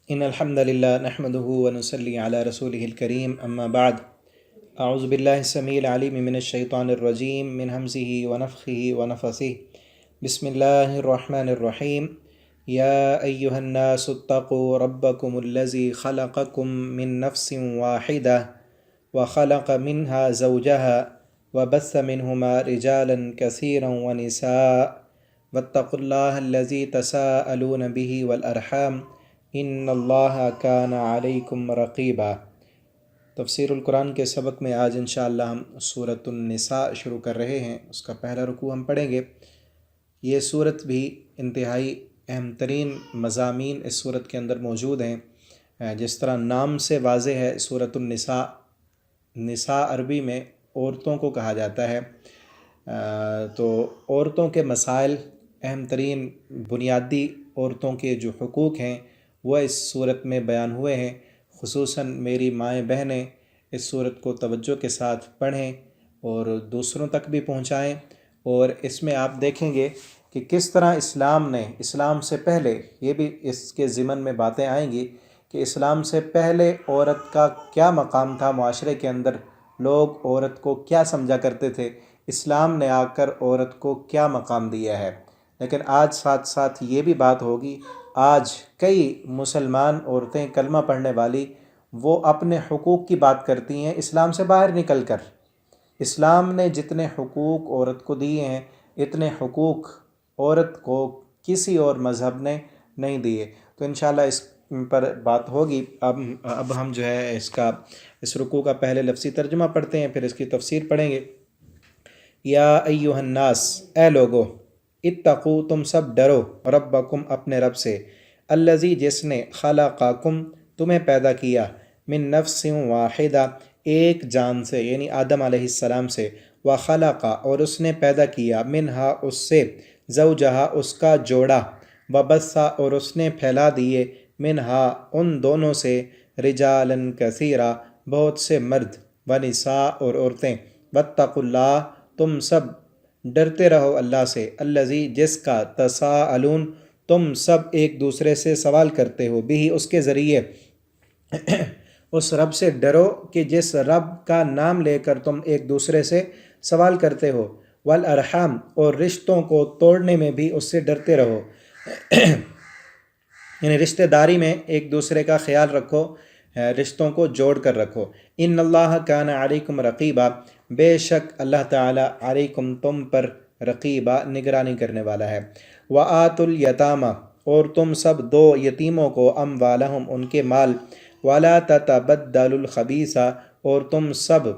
إن الحمد لله نحمده ونصلي على رسوله الكريم أما بعد أعوذ بالله السميع العليم من الشيطان الرجيم من همزه ونفخه ونفثه بسم الله الرحمن الرحيم يا أيها الناس اتقوا ربكم الذي خلقكم من نفس واحدة وخلق منها زوجها وبث منهما رجالا كثيرا ونساء واتقوا الله الذي تساءلون به والأرحام ان اللہ کان علیکم رقیبا۔ تفسیر القرآن کے سبق میں آج انشاءاللہ ہم سورۃ النساء شروع کر رہے ہیں۔ اس کا پہلا رکوع ہم پڑھیں گے۔ یہ سورت بھی انتہائی اہم ترین مضامین اس سورت کے اندر موجود ہیں۔ جس طرح نام سے واضح ہے، سورۃ النساء، نساء عربی میں عورتوں کو کہا جاتا ہے، تو عورتوں کے مسائل، اہم ترین بنیادی عورتوں کے جو حقوق ہیں وہ اس صورت میں بیان ہوئے ہیں۔ خصوصاً میری مائیں بہنیں اس صورت کو توجہ کے ساتھ پڑھیں اور دوسروں تک بھی پہنچائیں، اور اس میں آپ دیکھیں گے کہ کس طرح اسلام سے پہلے، یہ بھی اس کے ضمن میں باتیں آئیں گی کہ اسلام سے پہلے عورت کا کیا مقام تھا معاشرے کے اندر، لوگ عورت کو کیا سمجھا کرتے تھے، اسلام نے آ کر عورت کو کیا مقام دیا ہے۔ لیکن آج ساتھ ساتھ یہ بھی بات ہوگی، آج کئی مسلمان عورتیں کلمہ پڑھنے والی وہ اپنے حقوق کی بات کرتی ہیں اسلام سے باہر نکل کر۔ اسلام نے جتنے حقوق عورت کو دیے ہیں، اتنے حقوق عورت کو کسی اور مذہب نے نہیں دیے۔ تو انشاءاللہ اس پر بات ہوگی۔ اب ہم جو ہے اس رکوع کا پہلے لفظی ترجمہ پڑھتے ہیں، پھر اس کی تفسیر پڑھیں گے۔ یا ایھا الناس، اے لوگو، اتقو، تم سب ڈرو، ربکم، اپنے رب سے، الذی، جس نے، خلقکم، تمہیں پیدا کیا، من نفس واحدہ، ایک جان سے، یعنی آدم علیہ السلام سے، وخلق، اور اس نے پیدا کیا، منہا، اس سے، زوجہا، اس کا جوڑا، وبث، اور اس نے پھیلا دیے، منہا، ان دونوں سے، رجالا کثیرا، بہت سے مرد، ونساء، اور عورتیں، واتقوا اللہ، تم سب ڈرتے رہو اللہ سے، الذی، جس کا، تساءلون، تم سب ایک دوسرے سے سوال کرتے ہو، بھی، اس کے ذریعے، اس رب سے ڈرو کہ جس رب کا نام لے کر تم ایک دوسرے سے سوال کرتے ہو، والارحام، اور رشتوں کو توڑنے میں بھی اس سے ڈرتے رہو، یعنی رشتہ داری میں ایک دوسرے کا خیال رکھو، رشتوں کو جوڑ کر رکھو۔ ان اللہ کان علیکم رقیبا، بے شک اللہ تعالیٰ علیکم، تم پر، رقیبا، نگرانی کرنے والا ہے۔ وآتوا الیتامی، اور تم سب دو یتیموں کو، اموالہم، ان کے مال، ولا تتبدلوا الخبیث، اور تم سب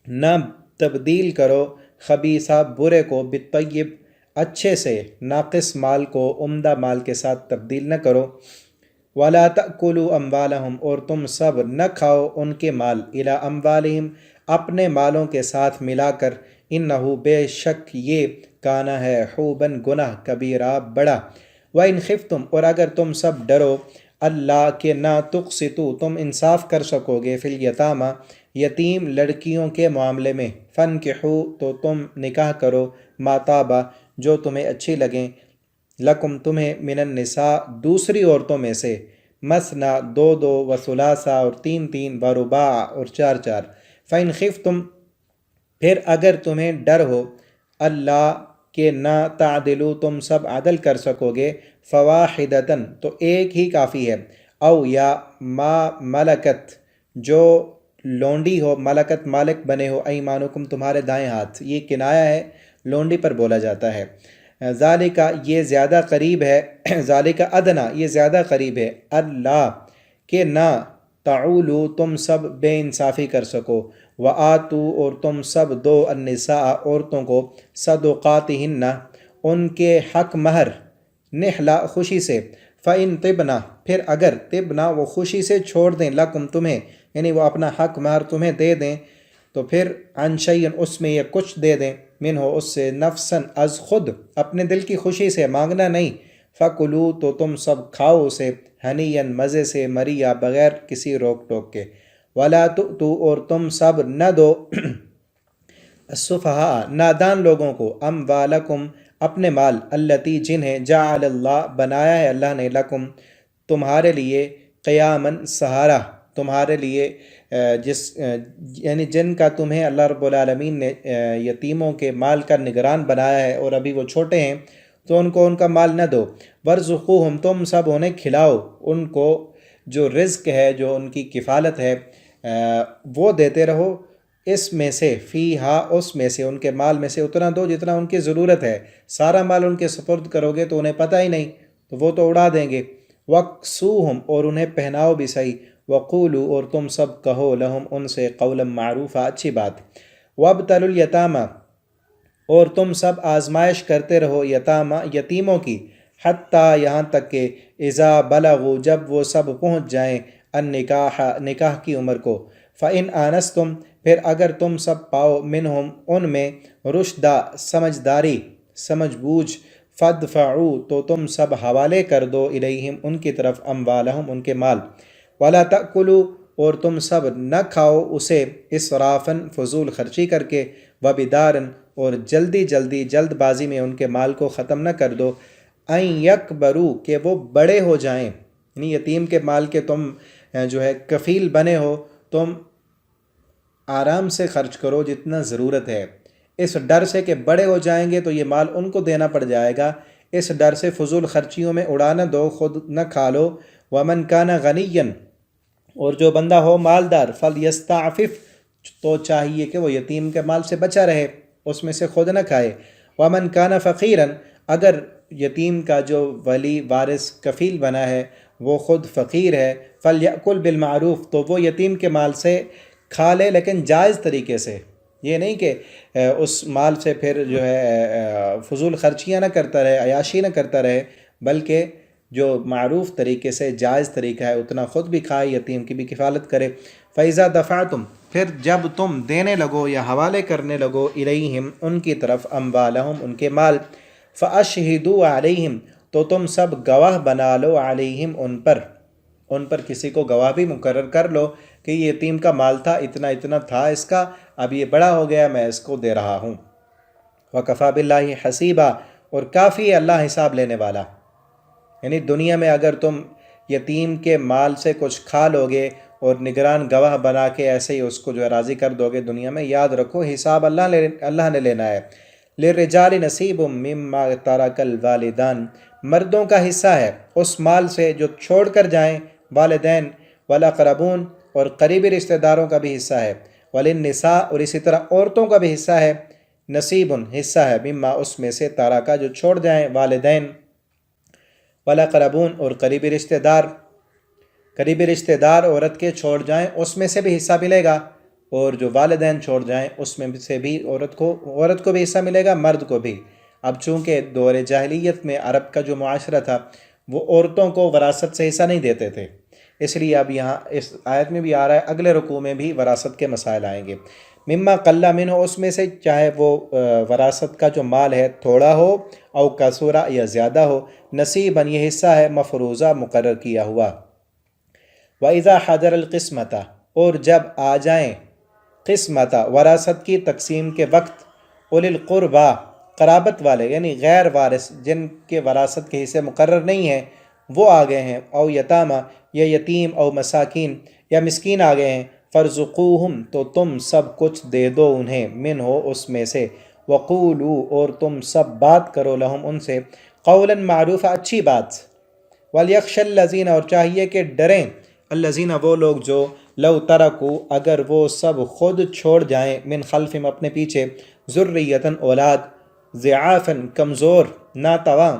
نہ تبدیل کرو، خبیثہ، برے کو، بالطیب، اچھے سے، ناقص مال کو عمدہ مال کے ساتھ تبدیل نہ کرو، ولا تأکلوا اموالہم، اور تم سب نہ کھاؤ ان کے مال، الی اموالہم، اپنے مالوں کے ساتھ ملا کر، انہو، بے شک یہ، کانا ہے، حوباً، گناہ، کبیرہ، بڑا، وَإِنْ خِفْتُمْ، اور اگر تم سب ڈرو، اللہ کہ نہ، تقسطوا، تم انصاف کر سکو گے، فی الیتامی، یتیم لڑکیوں کے معاملے میں، فانکحوا، تو تم نکاح کرو، ما طاب، جو تمہیں اچھی لگیں، لکم، تمہیں، من النساء، دوسری عورتوں میں سے، مثنی، دو دو، وثلاثہ، اور تین تین، ورباع، اور چار چار، فإن خفتم، پھر اگر تمہیں ڈر ہو، اللہ کہ نہ، تعدلوا، تم سب عدل کر سکو گے، فواحدۃ، تو ایک ہی کافی ہے، او، یا، ما ملکت، جو لونڈی ہو، ملکت، مالک بنے ہو، ایمانکم، تمہارے دائیں ہاتھ، یہ کنایا ہے، لونڈی پر بولا جاتا ہے۔ ذالک، یہ زیادہ قریب ہے، ذالک ادنا، یہ زیادہ قریب ہے، اللہ کہ نہ، تعولوا، تم سب بے انصافی کر سکو، وآتوا، اور تم سب دو، النساء، عورتوں کو، صدقاتہن، ان کے حق مہر، نحلا، خوشی سے، فإن طبنا، پھر اگر، طبنا، وہ خوشی سے چھوڑ دیں، لکم، تمہیں، یعنی وہ اپنا حق مہر تمہیں دے دیں، تو پھر عن شیء، اس میں یہ کچھ دے دیں، منہ، اس سے، نفساً، از خود، اپنے دل کی خوشی سے، مانگنا نہیں، فکلوا، تو تم سب کھاؤ اسے، ہنیئاً، مزے سے، مریا، بغیر کسی روک ٹوک کے، ولا تؤتوا، اور تم سب نہ دو، السفہاء، نادان لوگوں کو، اموالکم، اپنے مال، التی، جنہیں، جعل اللہ، بنایا ہے اللہ نے، لکم، تمہارے لیے قیامن سہارا، تمہارے لیے یعنی جن کا تمہیں اللہ رب العالمین نے یتیموں کے مال کا نگران بنایا ہے اور ابھی وہ چھوٹے ہیں تو ان کو ان کا مال نہ دو۔ وارزقوہم، تم سب انہیں کھلاؤ، ان کو جو رزق ہے، جو ان کی کفالت ہے وہ دیتے رہو، اس میں سے فیہا، اس میں سے، ان کے مال میں سے اتنا دو جتنا ان کی ضرورت ہے۔ سارا مال ان کے سپرد کرو گے تو انہیں پتہ ہی نہیں، تو وہ تو اڑا دیں گے۔ وَاکْسُوہم، اور انہیں پہناؤ بھی صحیح۔ وَقُولُوا، اور تم سب کہو، لہم، ان سے، قولا معروفا، اچھی بات۔ وَابْتَلُوا الْيَتَامَى، اور تم سب آزمائش کرتے رہو یتیموں کی، حتیٰ، یہاں تک کہ، اذا بلغوا، جب وہ سب پہنچ جائیں، النکاح، نکاح کی عمر کو، فَإِنْ آنَسْتُمْ، پھر اگر تم سب پاؤ، منہم، ان میں، رشدہ، سمجھداری، سمجھ بوجھ، فادفعوا، تو تم سب حوالے کر دو، الیہم، ان کی طرف، اموالہم، ان کے مال، ولا تأکلوا، اور تم سب نہ کھاؤ اسے، اسرافاً، فضول خرچی کر کے، وبدارن، اور جلد بازی میں ان کے مال کو ختم نہ کر دو، این یکبروا، کہ وہ بڑے ہو جائیں، یعنی یتیم کے مال کے تم جو ہے کفیل بنے ہو، تم آرام سے خرچ کرو جتنا ضرورت ہے، اس ڈر سے کہ بڑے ہو جائیں گے تو یہ مال ان کو دینا پڑ جائے گا، اس ڈر سے فضول خرچیوں میں اڑانا دو، خود نہ کھا لو۔ ومن کان غنیا، اور جو بندہ ہو مالدار، فلیستعفف، تو چاہیے کہ وہ یتیم کے مال سے بچا رہے، اس میں سے خود نہ کھائے۔ ومن کان فقیرا، اگر یتیم کا جو ولی وارث کفیل بنا ہے وہ خود فقیر ہے، فلیأکل بالمعروف، تو وہ یتیم کے مال سے کھا لے، لیکن جائز طریقے سے، یہ نہیں کہ اس مال سے پھر جو ہے فضول خرچیاں نہ کرتا رہے، عیاشی نہ کرتا رہے، بلکہ جو معروف طریقے سے جائز طریقہ ہے اتنا خود بھی کھائے، یتیم کی بھی کفالت کرے۔ فَإِذَا دَفَعْتُمْ، پھر جب تم دینے لگو یا حوالے کرنے لگو، الیہم، ان کی طرف، اموالہم، ان کے مال، فَأَشْهِدُوا عَلَيْهِمْ، تو تم سب گواہ بنا لو، علیہم، ان پر کسی کو گواہ بھی مقرر کر لو کہ یہ یتیم کا مال تھا، اتنا اتنا تھا اس کا، اب یہ بڑا ہو گیا، میں اس کو دے رہا ہوں۔ وَكَفَى بِاللَّهِ حَسِيبًا، اور کافی ہے اللہ حساب لینے والا۔ یعنی دنیا میں اگر تم یتیم کے مال سے کچھ کھا لو گے اور نگران گواہ بنا کے ایسے ہی اس کو جو ہے راضی کر دو گے دنیا میں، یاد رکھو حساب اللہ نے لینا ہے۔ لِلرِّجَالِ نَصِيبٌ مِّمَّا تَرَكَ الْوَالِدَانِ، مردوں کا حصہ ہے اس مال سے جو چھوڑ کر جائیں والدین، وَالْأَقْرَبُونَ، اور قریبی رشتہ داروں کا بھی حصہ ہے، وَلِلنِّسَاءِ، اور اسی طرح عورتوں کا بھی حصہ ہے، نصیبٌ، حصہ ہے، مما، اس میں سے، تارکا، جو چھوڑ جائیں والدین، وَالْأَقْرَبُونَ، اور قریبی رشتہ دار عورت کے چھوڑ جائیں اس میں سے بھی حصہ ملے گا، اور جو والدین چھوڑ جائیں اس میں سے بھی عورت کو بھی حصہ ملے گا، مرد کو بھی۔ اب چونکہ دور جاہلیت میں عرب کا جو معاشرہ تھا وہ عورتوں کو وراثت سے حصہ نہیں دیتے تھے، اس لیے اب یہاں اس آیت میں بھی آ رہا ہے، اگلے رکوع میں بھی وراثت کے مسائل آئیں گے۔ مما قل منہ، اس میں سے، چاہے وہ وراثت کا جو مال ہے تھوڑا ہو، او کثورا، یا زیادہ ہو، نصیباً، یہ حصہ ہے، مفروضہ، مقرر کیا ہوا۔ وَإِذَا حَضَرَ الْقِسْمَةَ، اور جب آ جائیں، قسمت، وراثت کی تقسیم کے وقت، اُولِي الْقُرْبَى، قرابت والے، یعنی غیر وارث جن کے وراثت کے حصے مقرر نہیں ہیں وہ آ گئے ہیں، او یتامہ، یا یتیم، او مساکین، یا مسکین آ گئے ہیں، فَارْزُقُوهُمْ، تو تم سب کچھ دے دو انہیں، منہ، اس میں سے، وَقُولُوا، اور تم سب بات کرو، لہم، ان سے، قولا معروفا، اچھی بات۔ وَلْيَخْشَ الَّذِينَ، اور چاہیے کہ ڈریں، الَّذِينَ، وہ لوگ جو، لو ترکو، اگر وہ سب خود چھوڑ جائیں، من خلفہم، اپنے پیچھے، ذریۃً، اولاد، ضعافاً، کمزور، ناتواں،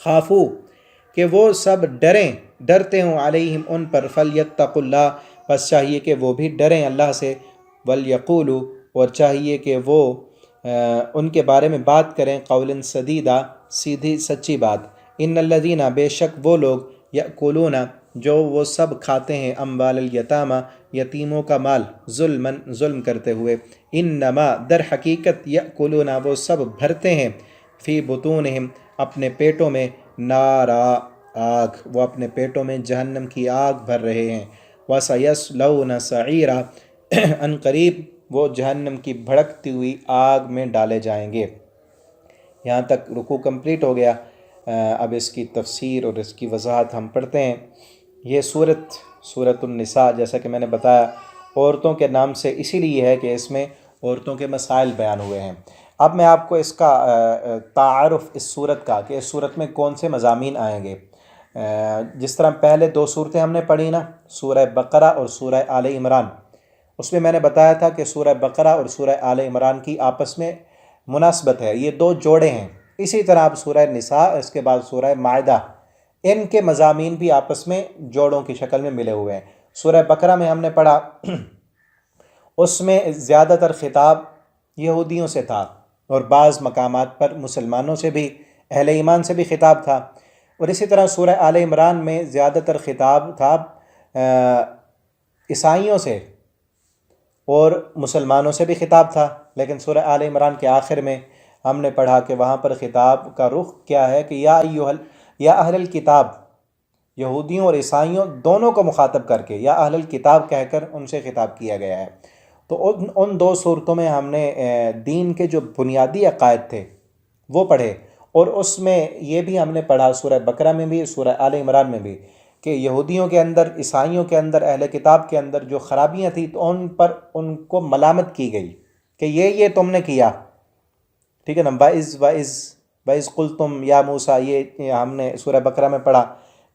خافو، کہ وہ سب ڈرتے ہوں، علیہم، ان پر، فلیتقوا اللہ، بس چاہیے کہ وہ بھی ڈریں اللہ سے، ولیقولوا، اور چاہیے کہ وہ ان کے بارے میں بات کریں، قولا سدیدا، سیدھی سچی بات۔ ان الذین، بے شک وہ لوگ، یأکلون، جو وہ سب کھاتے ہیں، اموال الیتامى، یتیموں کا مال، ظلماً، ظلم کرتے ہوئے، انما، در حقیقت، یأکلون، وہ سب بھرتے ہیں، فی بطونہم، اپنے پیٹوں میں، نارا، آگ، وہ اپنے پیٹوں میں جہنم کی آگ بھر رہے ہیں، وَسَيَصْلَوْنَ سَعِيرًا، ان قریب وہ جہنم کی بھڑکتی ہوئی آگ میں ڈالے جائیں گے۔ یہاں تک رکوع کمپلیٹ ہو گیا۔ اب اس کی تفسیر اور اس کی وضاحت ہم پڑھتے ہیں۔ یہ سورۃ النساء جیسا کہ میں نے بتایا عورتوں کے نام سے اسی لیے ہے کہ اس میں عورتوں کے مسائل بیان ہوئے ہیں۔ اب میں آپ کو اس کا تعارف اس صورت کا کہ اس صورت میں کون سے مضامین آئیں گے۔ جس طرح پہلے دو صورتیں ہم نے پڑھی نا، سورہ بقرہ اور سورہ آل عمران، اس میں نے بتایا تھا کہ سورہ بقرہ اور سورہ آل عمران کی آپس میں مناسبت ہے، یہ دو جوڑے ہیں۔ اسی طرح اب سورہ نساء، اس کے بعد سورہ مائدہ، ان کے مضامین بھی آپس میں جوڑوں کی شکل میں ملے ہوئے ہیں۔ سورہ بقرہ میں ہم نے پڑھا اس میں زیادہ تر خطاب یہودیوں سے تھا، اور بعض مقامات پر مسلمانوں سے بھی، اہل ایمان سے بھی خطاب تھا۔ اور اسی طرح سورہ آل عمران میں زیادہ تر خطاب تھا عیسائیوں سے اور مسلمانوں سے بھی خطاب تھا، لیکن سورہ آل عمران کے آخر میں ہم نے پڑھا کہ وہاں پر خطاب کا رخ کیا ہے کہ یا اہل الکتاب، یہودیوں اور عیسائیوں دونوں کو مخاطب کر کے یا اہل الکتاب کہہ کر ان سے خطاب کیا گیا ہے۔ تو ان دو صورتوں میں ہم نے دین کے جو بنیادی عقائد تھے وہ پڑھے، اور اس میں یہ بھی ہم نے پڑھا سورہ بقرہ میں بھی سورہ آل عمران میں بھی کہ یہودیوں کے اندر، عیسائیوں کے اندر، اہل کتاب کے اندر جو خرابیاں تھیں تو ان پر ان کو ملامت کی گئی کہ یہ تم نے کیا، ٹھیک ہے نا۔ وَإِذْ قُلْتُمْ يَا مُوسَىٰ، یہ ہم نے سورہ بقرہ میں پڑھا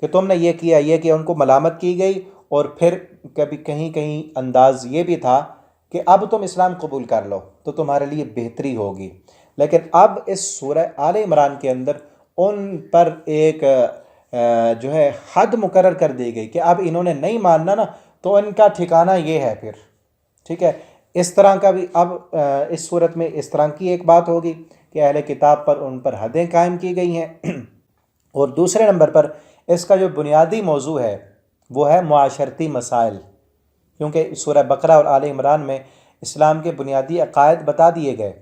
کہ تم نے یہ کیا، ان کو ملامت کی گئی۔ اور پھر کبھی کہیں انداز یہ بھی تھا کہ اب تم اسلام قبول کر لو تو تمہارے لیے بہتری ہوگی، لیکن اب اس سورہ آل عمران کے اندر ان پر ایک جو ہے حد مقرر کر دی گئی کہ اب انہوں نے نہیں ماننا نا تو ان کا ٹھکانہ یہ ہے پھر، ٹھیک ہے۔ اس طرح کا بھی اب اس صورت میں اس طرح کی ایک بات ہوگی کہ اہل کتاب پر ان پر حدیں قائم کی گئی ہیں۔ اور دوسرے نمبر پر اس کا جو بنیادی موضوع ہے وہ ہے معاشرتی مسائل، کیونکہ سورہ بقرہ اور آل عمران میں اسلام کے بنیادی عقائد بتا دیے گئے۔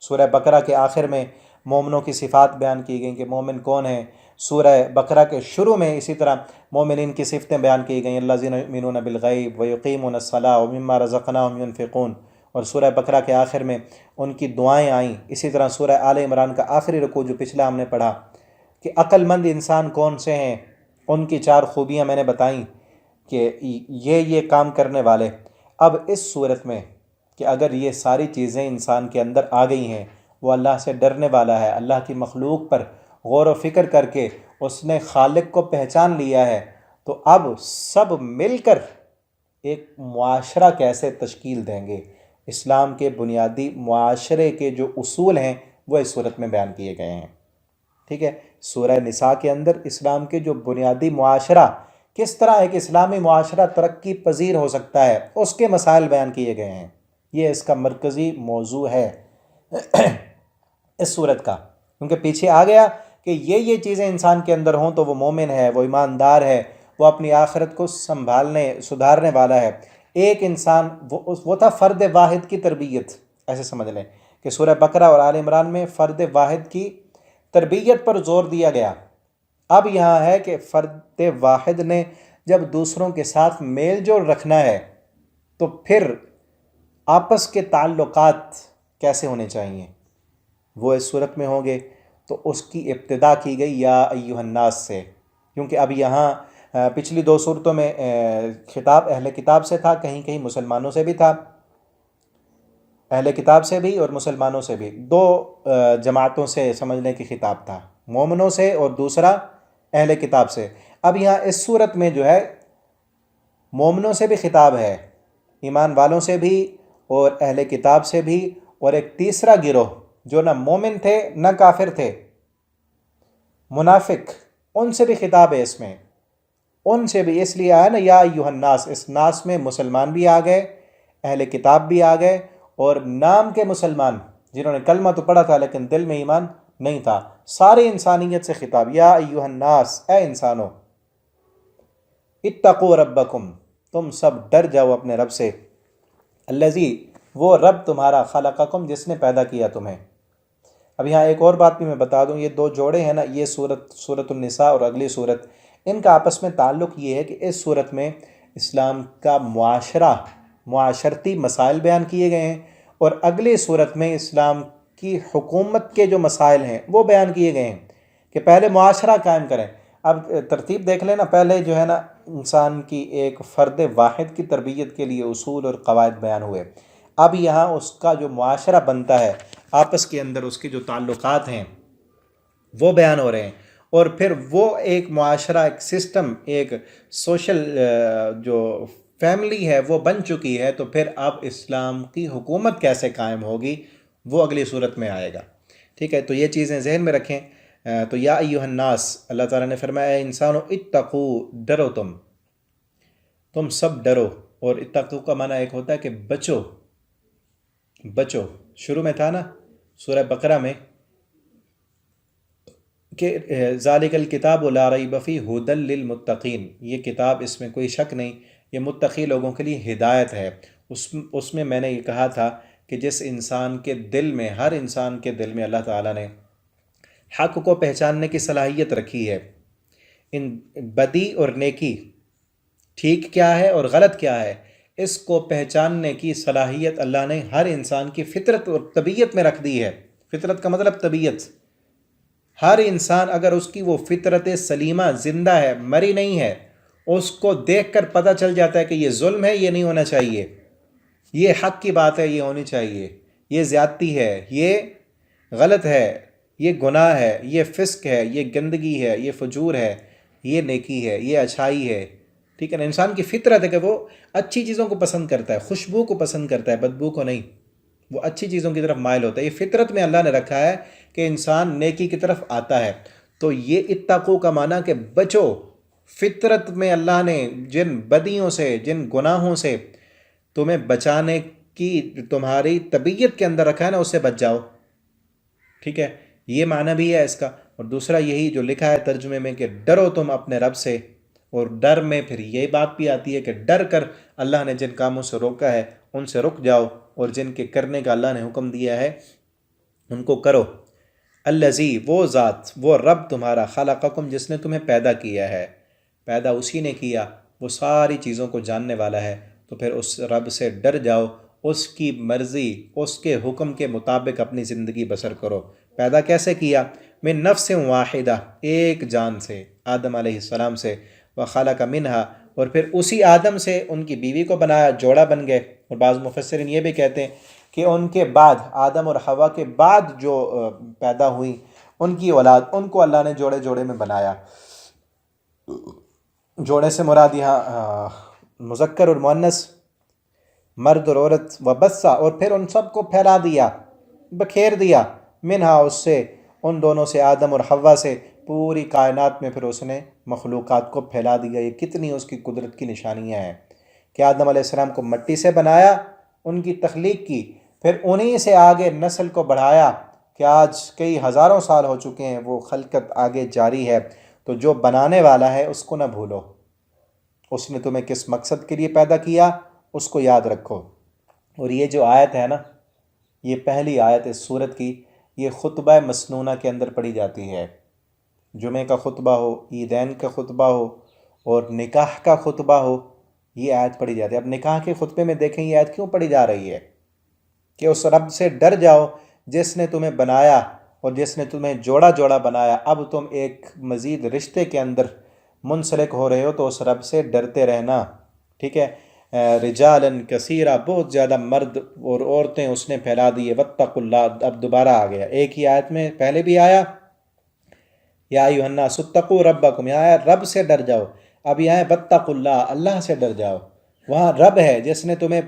سورہ بقرہ کے آخر میں مومنوں کی صفات بیان کی گئیں کہ مومن کون ہیں۔ سورہ بقرہ کے شروع میں اسی طرح مومنین کی صفتیں بیان کی گئیں، الذین یؤمنون بالغیب ویقیمون الصلاۃ ومما رزقناہم ینفقون۔ اور سورہ بقرہ کے آخر میں ان کی دعائیں آئیں۔ اسی طرح سورہ آل عمران کا آخری رکوع جو پچھلا ہم نے پڑھا کہ عقل مند انسان کون سے ہیں، ان کی 4 خوبیاں میں نے بتائیں کہ یہ کام کرنے والے۔ اب اس صورت میں کہ اگر یہ ساری چیزیں انسان کے اندر آ گئی ہیں، وہ اللہ سے ڈرنے والا ہے، اللہ کی مخلوق پر غور و فکر کر کے اس نے خالق کو پہچان لیا ہے، تو اب سب مل کر ایک معاشرہ کیسے تشکیل دیں گے۔ اسلام کے بنیادی معاشرے کے جو اصول ہیں وہ اس صورت میں بیان کیے گئے ہیں، ٹھیک ہے۔ سورہ نساء کے اندر اسلام کے جو بنیادی معاشرہ، کس طرح ایک اسلامی معاشرہ ترقی پذیر ہو سکتا ہے، اس کے مسائل بیان کیے گئے ہیں۔ یہ اس کا مرکزی موضوع ہے اس صورت کا، کیونکہ پیچھے آ گیا کہ یہ چیزیں انسان کے اندر ہوں تو وہ مومن ہے، وہ ایماندار ہے، وہ اپنی آخرت کو سدھارنے والا ہے۔ ایک انسان وہ تھا فرد واحد کی تربیت، ایسے سمجھ لیں کہ سورہ بقرہ اور آل عمران میں فرد واحد کی تربیت پر زور دیا گیا۔ اب یہاں ہے کہ فرد واحد نے جب دوسروں کے ساتھ میل جول رکھنا ہے تو پھر آپس کے تعلقات کیسے ہونے چاہیے، وہ اس صورت میں ہوں گے۔ تو اس کی ابتدا کی گئی یا ایھا الناس سے، کیونکہ اب یہاں پچھلی 2 صورتوں میں خطاب اہل کتاب سے تھا، کہیں مسلمانوں سے بھی تھا، اہل کتاب سے بھی اور مسلمانوں سے بھی، 2 جماعتوں سے سمجھنے کی خطاب تھا، مومنوں سے اور دوسرا اہل کتاب سے۔ اب یہاں اس صورت میں جو ہے مومنوں سے بھی خطاب ہے، ایمان والوں سے بھی اور اہل کتاب سے بھی، اور ایک تیسرا گروہ جو نہ مومن تھے نہ کافر تھے، منافق، ان سے بھی خطاب ہے اس میں، ان سے بھی اس لیے آیا نا یا ایھا الناس، اس ناس میں مسلمان بھی آ گئے، اہل کتاب بھی آ گئے، اور نام کے مسلمان جنہوں نے کلمہ تو پڑھا تھا لیکن دل میں ایمان نہیں تھا، سارے انسانیت سے خطاب، یا ایھا الناس، اے انسانوں، اتقوا ربکم، تم سب ڈر جاؤ اپنے رب سے، الذی، وہ رب تمہارا، خلقکم، جس نے پیدا کیا تمہیں۔ اب یہاں ایک اور بات بھی میں بتا دوں، یہ 2 جوڑے ہیں نا، یہ سورۃ النساء اور اگلی صورت، ان کا آپس میں تعلق یہ ہے کہ اس صورت میں اسلام کا معاشرتی مسائل بیان کیے گئے ہیں، اور اگلی صورت میں اسلام کی حکومت کے جو مسائل ہیں وہ بیان کیے گئے ہیں کہ پہلے معاشرہ قائم کریں۔ اب ترتیب دیکھ لیں نا، پہلے جو ہے نا انسان کی ایک فرد واحد کی تربیت کے لیے اصول اور قواعد بیان ہوئے، اب یہاں اس کا جو معاشرہ بنتا ہے، آپس کے اندر اس کے جو تعلقات ہیں وہ بیان ہو رہے ہیں، اور پھر وہ ایک معاشرہ، ایک سسٹم، ایک سوشل جو فیملی ہے وہ بن چکی ہے، تو پھر اب اسلام کی حکومت کیسے قائم ہوگی وہ اگلی صورت میں آئے گا۔ ٹھیک ہے، تو یہ چیزیں ذہن میں رکھیں۔ تو یا ایھا الناس، اللہ تعالیٰ نے فرمایا اے انسانو اتقو، ڈرو، تم سب ڈرو۔ اور اتقو کا معنی ایک ہوتا ہے کہ بچو، شروع میں تھا نا سورہ بقرہ میں کہ ذالک الکتاب لا ریب فیہ ھدی للمتقین، یہ کتاب، اس میں کوئی شک نہیں، یہ متقی لوگوں کے لیے ہدایت ہے۔ اس میں میں نے یہ کہا تھا کہ جس انسان کے دل میں، ہر انسان کے دل میں اللہ تعالیٰ نے حق کو پہچاننے کی صلاحیت رکھی ہے، ان بدی اور نیکی، ٹھیک کیا ہے اور غلط کیا ہے، اس کو پہچاننے کی صلاحیت اللہ نے ہر انسان کی فطرت اور طبیعت میں رکھ دی ہے۔ فطرت کا مطلب طبیعت۔ ہر انسان اگر اس کی وہ فطرت سلیمہ زندہ ہے، مری نہیں ہے، اس کو دیکھ کر پتہ چل جاتا ہے کہ یہ ظلم ہے، یہ نہیں ہونا چاہیے، یہ حق کی بات ہے، یہ ہونی چاہیے، یہ زیادتی ہے، یہ غلط ہے، یہ گناہ ہے، یہ فسق ہے، یہ گندگی ہے، یہ فجور ہے، یہ نیکی ہے، یہ اچھائی ہے۔ ٹھیک ہے نا، انسان کی فطرت ہے کہ وہ اچھی چیزوں کو پسند کرتا ہے، خوشبو کو پسند کرتا ہے، بدبو کو نہیں، وہ اچھی چیزوں کی طرف مائل ہوتا ہے۔ یہ فطرت میں اللہ نے رکھا ہے کہ انسان نیکی کی طرف آتا ہے۔ تو یہ اتقو کا معنی کہ بچو، فطرت میں اللہ نے جن بدیوں سے، جن گناہوں سے تمہیں بچانے کی تمہاری طبیعت کے اندر رکھا ہے نا، اس سے بچ جاؤ۔ ٹھیک ہے، یہ معنی بھی ہے اس کا۔ اور دوسرا یہی جو لکھا ہے ترجمے میں کہ ڈرو تم اپنے رب سے، اور ڈر میں پھر یہ بات بھی آتی ہے کہ ڈر کر اللہ نے جن کاموں سے روکا ہے ان سے رک جاؤ، اور جن کے کرنے کا اللہ نے حکم دیا ہے ان کو کرو۔ الذی، وہ ذات، وہ رب تمہارا، خلقکم، جس نے تمہیں پیدا کیا ہے، پیدا اسی نے کیا، وہ ساری چیزوں کو جاننے والا ہے، تو پھر اس رب سے ڈر جاؤ، اس کی مرضی، اس کے حکم کے مطابق اپنی زندگی بسر کرو۔ پیدا کیسے کیا؟ من نفس واحدہ، ایک جان سے، آدم علیہ السلام سے، وخلق منہا، اور پھر اسی آدم سے ان کی بیوی کو بنایا، جوڑا بن گئے۔ اور بعض مفسرین یہ بھی کہتے ہیں کہ ان کے بعد، آدم اور حوا کے بعد جو پیدا ہوئی ان کی اولاد، ان کو اللہ نے جوڑے جوڑے میں بنایا۔ جوڑے سے مراد یہاں مذکر اور مؤنث، مرد اور عورت، وبثا، اور پھر ان سب کو پھیلا دیا، بکھیر دیا، منہا، اس سے، ان دونوں سے، آدم اور حوا سے، پوری کائنات میں پھر اس نے مخلوقات کو پھیلا دیا۔ یہ کتنی اس کی قدرت کی نشانیاں ہیں کہ آدم علیہ السلام کو مٹی سے بنایا، ان کی تخلیق کی، پھر انہی سے آگے نسل کو بڑھایا کہ آج کئی ہزاروں سال ہو چکے ہیں، وہ خلقت آگے جاری ہے۔ تو جو بنانے والا ہے اس کو نہ بھولو، اس نے تمہیں کس مقصد کے لیے پیدا کیا اس کو یاد رکھو۔ اور یہ جو آیت ہے نا، یہ پہلی آیت اس سورت کی، یہ خطبہ مسنونہ کے اندر پڑھی جاتی ہے۔ جمعہ کا خطبہ ہو، عیدین کا خطبہ ہو، اور نکاح کا خطبہ ہو، یہ آیت پڑھی جاتی ہے۔ اب نکاح کے خطبے میں دیکھیں یہ آیت کیوں پڑھی جا رہی ہے کہ اس رب سے ڈر جاؤ جس نے تمہیں بنایا اور جس نے تمہیں جوڑا جوڑا بنایا۔ اب تم ایک مزید رشتے کے اندر منسلک ہو رہے ہو تو اس رب سے ڈرتے رہنا۔ ٹھیک ہے، رجالاً کثیرا، بہت زیادہ مرد اور عورتیں اس نے پھیلا دیے۔ واتقوا اللہ، اب دوبارہ آ گیا، ایک ہی آیت میں پہلے بھی آیا یا ایھا الناس اتقوا ربکم، یہاں آیا رب سے ڈر جاؤ، اب یہاں ہے واتقوا اللہ، اللہ سے ڈر جاؤ۔ وہاں رب ہے جس نے تمہیں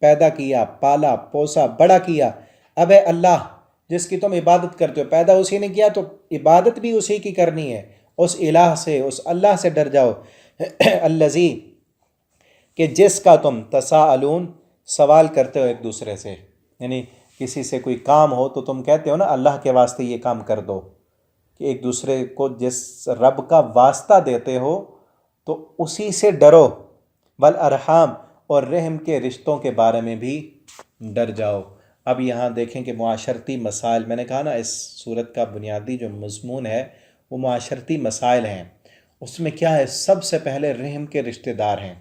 پیدا کیا، پالا پوسا، بڑا کیا، اب ہے اللہ جس کی تم عبادت کرتے ہو۔ پیدا اسی نے کیا تو عبادت بھی اسی کی کرنی ہے، اس الہ سے، اس اللہ سے ڈر جاؤ۔ الذی، کہ جس کا تم تساءلون، سوال کرتے ہو ایک دوسرے سے، یعنی کسی سے کوئی کام ہو تو تم کہتے ہو نا اللہ کے واسطے یہ کام کر دو، کہ ایک دوسرے کو جس رب کا واسطہ دیتے ہو تو اسی سے ڈرو۔ والارحام، اور رحم کے رشتوں کے بارے میں بھی ڈر جاؤ۔ اب یہاں دیکھیں کہ معاشرتی مسائل، میں نے کہا نا اس صورت کا بنیادی جو مضمون ہے وہ معاشرتی مسائل ہیں۔ اس میں کیا ہے؟ سب سے پہلے رحم کے رشتہ دار ہیں۔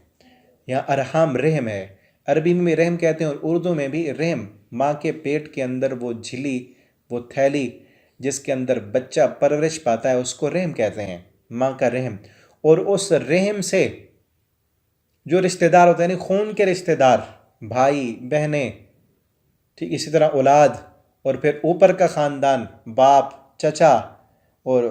یہاں ارحام رحم ہے، عربی میں بھی رحم کہتے ہیں اور اردو میں بھی رحم، ماں کے پیٹ کے اندر وہ جھلی، وہ تھیلی جس کے اندر بچہ پرورش پاتا ہے اس کو رحم کہتے ہیں، ماں کا رحم۔ اور اس رحم سے جو رشتہ دار ہوتے ہیں، یعنی خون کے رشتہ دار، بھائی بہنیں، ٹھیک اسی طرح اولاد، اور پھر اوپر کا خاندان، باپ، چچا، اور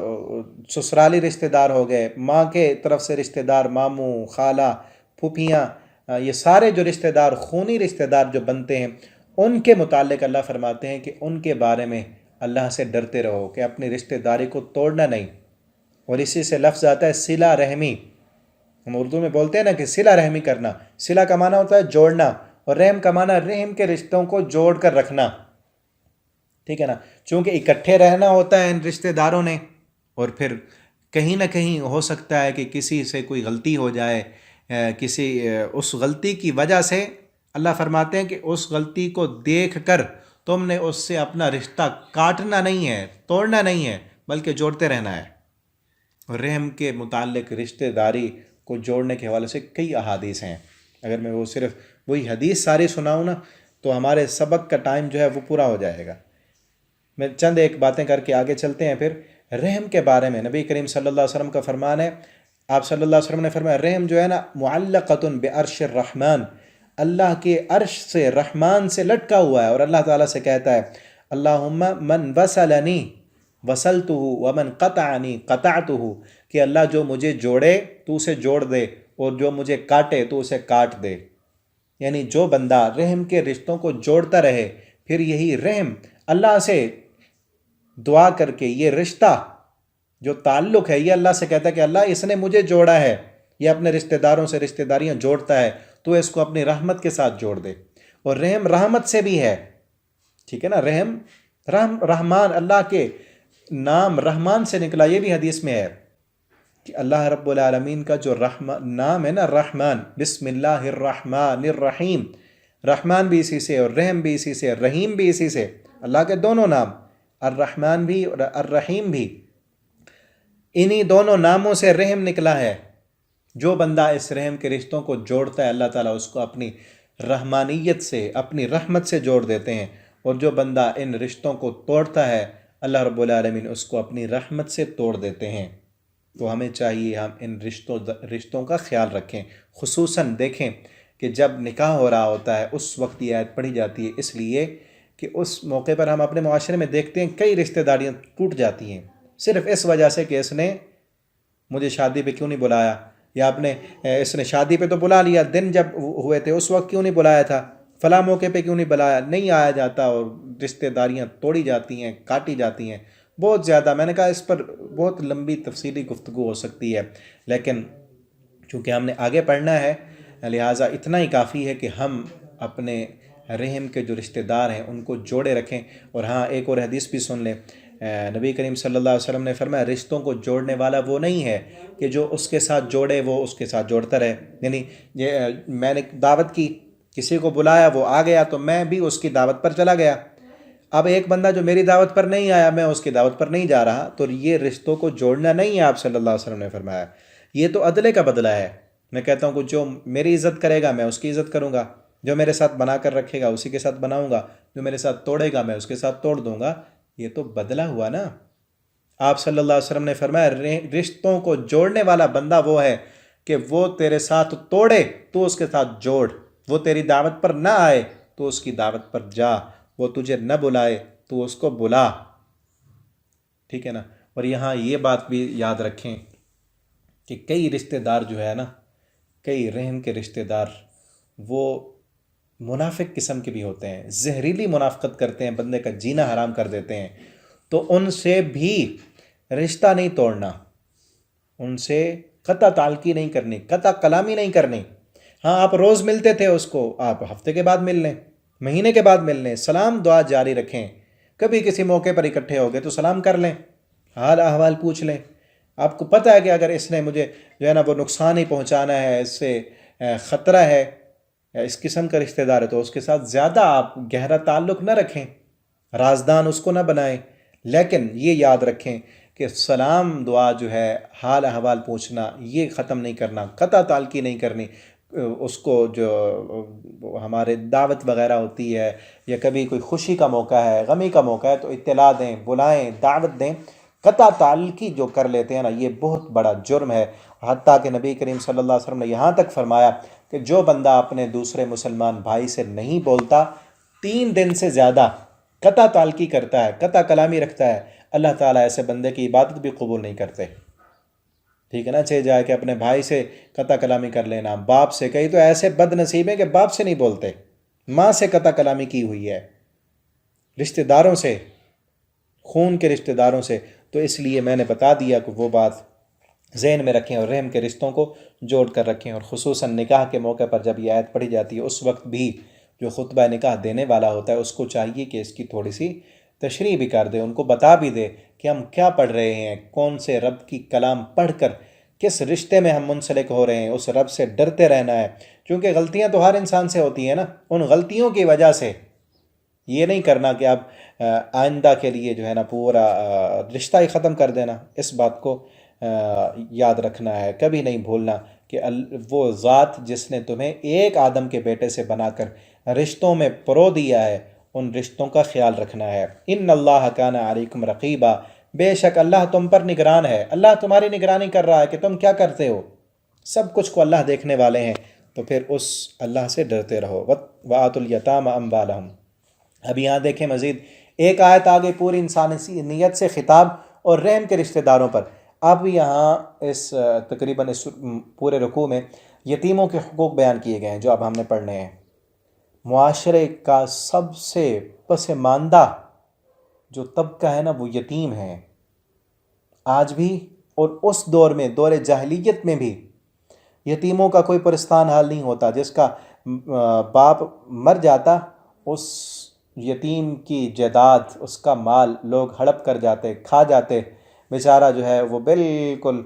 سسرالی رشتہ دار ہو گئے، ماں کے طرف سے رشتہ دار، ماموں، خالہ، پھوپھیاں، یہ سارے جو رشتہ دار، خونی رشتہ دار جو بنتے ہیں، ان کے متعلق اللہ فرماتے ہیں کہ ان کے بارے میں اللہ سے ڈرتے رہو کہ اپنی رشتہ داری کو توڑنا نہیں۔ اور اسی سے لفظ آتا ہے صلہ رحمی۔ ہم اردو میں بولتے ہیں نا کہ صلہ رحمی کرنا، صلہ کا معنی ہوتا ہے جوڑنا، اور رحم کا معنی رحم کے رشتوں کو جوڑ کر رکھنا، ٹھیک ہے نا؟ چونکہ اکٹھے رہنا ہوتا ہے ان رشتہ داروں نے، اور پھر کہیں نہ کہیں ہو سکتا ہے کہ کسی سے کوئی غلطی ہو جائے، اس غلطی کی وجہ سے اللہ فرماتے ہیں کہ اس غلطی کو دیکھ کر تم نے اس سے اپنا رشتہ کاٹنا نہیں ہے، توڑنا نہیں ہے، بلکہ جوڑتے رہنا ہے۔ اور رحم کے متعلق رشتہ داری کو جوڑنے کے حوالے سے کئی احادیث ہیں۔ اگر میں وہ صرف وہی حدیث ساری سناؤں نا تو ہمارے سبق کا ٹائم جو ہے وہ پورا ہو جائے گا۔ میں چند ایک باتیں کر کے آگے چلتے ہیں۔ پھر رحم کے بارے میں نبی کریم صلی اللہ علیہ وسلم کا فرمان ہے، آپ صلی اللہ علیہ وسلم نے فرمایا رحم جو ہے نا معلقۃ بعرش الرحمن، اللہ کے عرش سے، رحمان سے لٹکا ہوا ہے، اور اللہ تعالیٰ سے کہتا ہے اللہم من وصلنی وصلتہ ومن قطعنی قطعتہ، کہ اللہ جو مجھے جوڑے تو اسے جوڑ دے، اور جو مجھے کاٹے تو اسے کاٹ دے۔ یعنی جو بندہ رحم کے رشتوں کو جوڑتا رہے، پھر یہی رحم اللہ سے دعا کر کے یہ رشتہ جو تعلق ہے، یہ اللہ سے کہتا ہے کہ اللہ اس نے مجھے جوڑا ہے، یہ اپنے رشتہ داروں سے رشتہ داریاں جوڑتا ہے، تو اس کو اپنی رحمت کے ساتھ جوڑ دے۔ اور رحم رحمت سے بھی ہے، ٹھیک ہے نا؟ رحم رحمان، اللہ کے نام رحمان سے نکلا، یہ بھی حدیث میں ہے کہ اللہ رب العالمین کا جو نام ہے نا رحمان، بسم اللہ الرحمن الرحیم، رحمان بھی اسی سے اور رحم بھی اسی سے، رحیم بھی اسی سے، اللہ کے دونوں نام، الرحمن بھی اور الرحیم بھی، انہی دونوں ناموں سے رحم نکلا ہے۔ جو بندہ اس رحم کے رشتوں کو جوڑتا ہے، اللہ تعالیٰ اس کو اپنی رحمانیت سے، اپنی رحمت سے جوڑ دیتے ہیں، اور جو بندہ ان رشتوں کو توڑتا ہے، اللہ رب العالمین اس کو اپنی رحمت سے توڑ دیتے ہیں۔ تو ہمیں چاہیے ہم ان رشتوں کا خیال رکھیں۔ خصوصاً دیکھیں کہ جب نکاح ہو رہا ہوتا ہے اس وقت یہ آیت پڑھی جاتی ہے، اس لیے کہ اس موقع پر ہم اپنے معاشرے میں دیکھتے ہیں کئی رشتہ داریاں ٹوٹ جاتی ہیں، صرف اس وجہ سے کہ اس نے مجھے شادی پہ کیوں نہیں بلایا، یا اس نے شادی پہ تو بلا لیا، دن جب ہوئے تھے اس وقت کیوں نہیں بلایا تھا، فلاں موقع پہ کیوں نہیں بلایا، نہیں آیا جاتا، اور رشتہ داریاں توڑی جاتی ہیں، کاٹی جاتی ہیں بہت زیادہ۔ میں نے کہا اس پر بہت لمبی تفصیلی گفتگو ہو سکتی ہے، لیکن چونکہ ہم نے آگے پڑھنا ہے لہٰذا اتنا ہی کافی ہے کہ ہم اپنے رحم کے جو رشتہ دار ہیں ان کو جوڑے رکھیں۔ اور ہاں، ایک اور حدیث بھی سن لیں، نبی کریم صلی اللہ علیہ وسلم نے فرمایا رشتوں کو جوڑنے والا وہ نہیں ہے کہ جو اس کے ساتھ جوڑے وہ اس کے ساتھ جوڑتا رہے۔ یعنی میں نے دعوت کی، کسی کو بلایا، وہ آ گیا تو میں بھی اس کی دعوت پر چلا گیا۔ اب ایک بندہ جو میری دعوت پر نہیں آیا، میں اس کی دعوت پر نہیں جا رہا، تو یہ رشتوں کو جوڑنا نہیں ہے۔ آپ صلی اللہ علیہ وسلم نے فرمایا یہ تو عدلے کا بدلہ ہے۔ میں کہتا ہوں کہ جو میری عزت کرے گا میں اس کی عزت کروں گا، جو میرے ساتھ بنا کر رکھے گا اسی کے ساتھ بناؤں گا، جو میرے ساتھ توڑے گا میں اس کے ساتھ توڑ دوں گا۔ یہ تو بدلہ ہوا نا۔ آپ صلی اللہ علیہ وسلم نے فرمایا رشتوں کو جوڑنے والا بندہ وہ ہے کہ وہ تیرے ساتھ توڑے تو اس کے ساتھ جوڑ، وہ تیری دعوت پر نہ آئے تو اس کی دعوت پر جا، وہ تجھے نہ بلائے تو اس کو بلا، ٹھیک ہے نا؟ اور یہاں یہ بات بھی یاد رکھیں کہ کئی رشتہ دار جو ہے نا، کئی رحم کے رشتہ دار وہ منافق قسم کے بھی ہوتے ہیں، زہریلی منافقت کرتے ہیں، بندے کا جینا حرام کر دیتے ہیں، تو ان سے بھی رشتہ نہیں توڑنا، ان سے قطع تعلقی نہیں کرنی، قطع کلامی نہیں کرنی۔ ہاں، آپ روز ملتے تھے اس کو، آپ ہفتے کے بعد مل لیں، مہینے کے بعد مل لیں، سلام دعا جاری رکھیں، کبھی کسی موقع پر اکٹھے ہو گئے تو سلام کر لیں، حال احوال پوچھ لیں۔ آپ کو پتہ ہے کہ اگر اس نے مجھے جو ہے نا وہ نقصان ہی پہنچانا ہے، اس سے خطرہ ہے، اس قسم کا رشتہ دار ہے، تو اس کے ساتھ زیادہ آپ گہرا تعلق نہ رکھیں، رازدان اس کو نہ بنائیں۔ لیکن یہ یاد رکھیں کہ سلام دعا جو ہے، حال احوال پوچھنا، یہ ختم نہیں کرنا، قطع تعلقی نہیں کرنی۔ اس کو جو ہمارے دعوت وغیرہ ہوتی ہے یا کبھی کوئی خوشی کا موقع ہے، غمی کا موقع ہے، تو اطلاع دیں، بلائیں، دعوت دیں۔ قطع تعلقی جو کر لیتے ہیں نا، یہ بہت بڑا جرم ہے۔ حتیٰ کہ نبی کریم صلی اللہ علیہ وسلم نے یہاں تک فرمایا کہ جو بندہ اپنے دوسرے مسلمان بھائی سے نہیں بولتا، 3 دن سے زیادہ قطع تعلقی کرتا ہے، قطع کلامی رکھتا ہے، اللہ تعالیٰ ایسے بندے کی عبادت بھی قبول نہیں کرتے۔ ٹھیک ہے نا، چاہے جائے کہ اپنے بھائی سے قطع کلامی کر لینا، باپ سے، کئی تو ایسے بد نصیب ہیں کہ باپ سے نہیں بولتے، ماں سے قطع کلامی کی ہوئی ہے، رشتہ داروں سے، خون کے رشتہ داروں سے۔ تو اس لیے میں نے بتا دیا کہ وہ بات ذہن میں رکھیں اور رحم کے رشتوں کو جوڑ کر رکھیں، اور خصوصاً نکاح کے موقع پر جب یہ آیت پڑھی جاتی ہے اس وقت بھی جو خطبہ نکاح دینے والا ہوتا ہے اس کو چاہیے کہ اس کی تھوڑی سی تشریح بھی کر دے، ان کو بتا بھی دے کہ ہم کیا پڑھ رہے ہیں، کون سے رب کی کلام پڑھ کر کس رشتے میں ہم منسلک ہو رہے ہیں، اس رب سے ڈرتے رہنا ہے، کیونکہ غلطیاں تو ہر انسان سے ہوتی ہیں نا، ان غلطیوں کی وجہ سے یہ نہیں کرنا کہ اب آئندہ کے لیے جو ہے نا پورا رشتہ ہی ختم کر دینا۔ اس بات کو یاد رکھنا ہے، کبھی نہیں بھولنا کہ وہ ذات جس نے تمہیں ایک آدم کے بیٹے سے بنا کر رشتوں میں پرو دیا ہے، ان رشتوں کا خیال رکھنا ہے۔ ان اللہ کان علیکم رقیبا، بے شک اللہ تم پر نگران ہے، اللہ تمہاری نگرانی کر رہا ہے کہ تم کیا کرتے ہو، سب کچھ کو اللہ دیکھنے والے ہیں۔ تو پھر اس اللہ سے ڈرتے رہو۔ وَآتُوا الْيَتَامَ أَمْوَالَهُمْ۔ اب یہاں دیکھیں مزید ایک آیت آگے پوری انسانیت سے خطاب اور رحم کے رشتہ داروں پر۔ اب یہاں اس تقریباً اس پورے رکوع میں یتیموں کے حقوق بیان کیے گئے ہیں جو اب ہم نے پڑھنے ہیں۔ معاشرے کا سب سے پسماندہ جو طبقہ ہے نا وہ یتیم ہیں، آج بھی، اور اس دور میں، دور جاہلیت میں بھی یتیموں کا کوئی پرستان حال نہیں ہوتا۔ جس کا باپ مر جاتا، اس یتیم کی جائیداد، اس کا مال لوگ ہڑپ کر جاتے، کھا جاتے، بیچارہ جو ہے وہ بالکل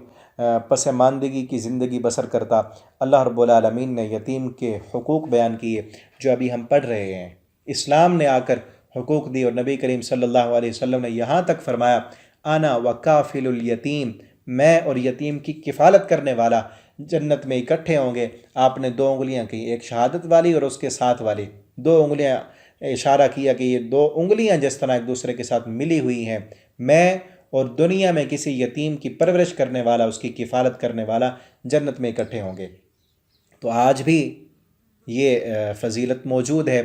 پسماندگی کی زندگی بسر کرتا۔ اللہ رب العالمین نے یتیم کے حقوق بیان کیے جو ابھی ہم پڑھ رہے ہیں۔ اسلام نے آ کر حقوق دی، اور نبی کریم صلی اللہ علیہ وسلم نے یہاں تک فرمایا انا وکافل الیتیم، میں اور یتیم کی کفالت کرنے والا جنت میں اکٹھے ہوں گے۔ آپ نے 2 انگلیاں کی، ایک شہادت والی اور اس کے ساتھ والی 2 انگلیاں، اشارہ کیا کہ یہ 2 انگلیاں جس طرح ایک دوسرے کے ساتھ ملی ہوئی ہیں، میں اور دنیا میں کسی یتیم کی پرورش کرنے والا، اس کی کفالت کرنے والا جنت میں اکٹھے ہوں گے۔ تو آج بھی یہ فضیلت موجود ہے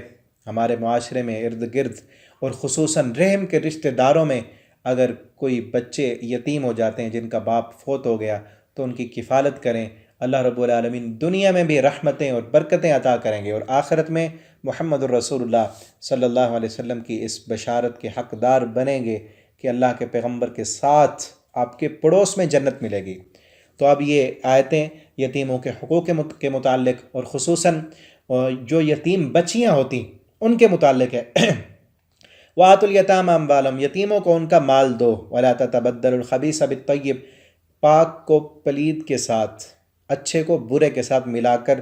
ہمارے معاشرے میں ارد گرد، اور خصوصاً رحم کے رشتہ داروں میں۔ اگر کوئی بچے یتیم ہو جاتے ہیں جن کا باپ فوت ہو گیا تو ان کی کفالت کریں، اللہ رب العالمین دنیا میں بھی رحمتیں اور برکتیں عطا کریں گے، اور آخرت میں محمد الرسول اللہ صلی اللہ علیہ وسلم کی اس بشارت کے حقدار بنیں گے کہ اللہ کے پیغمبر کے ساتھ آپ کے پڑوس میں جنت ملے گی۔ تو اب یہ آیتیں یتیموں کے حقوق کے متعلق، اور خصوصاً جو یتیم بچیاں ہوتی ان کے متعلق ہے۔ وَآتُوا الْيَتَامَ أَمْوَالَهُمْ، یتیموں کو ان کا مال دو۔ وَلَا تَتَبَدَّلُوا الْخَبِيثَ بِالطَّيِّبِ، پاک کو پلید کے ساتھ، اچھے کو برے کے ساتھ ملا کر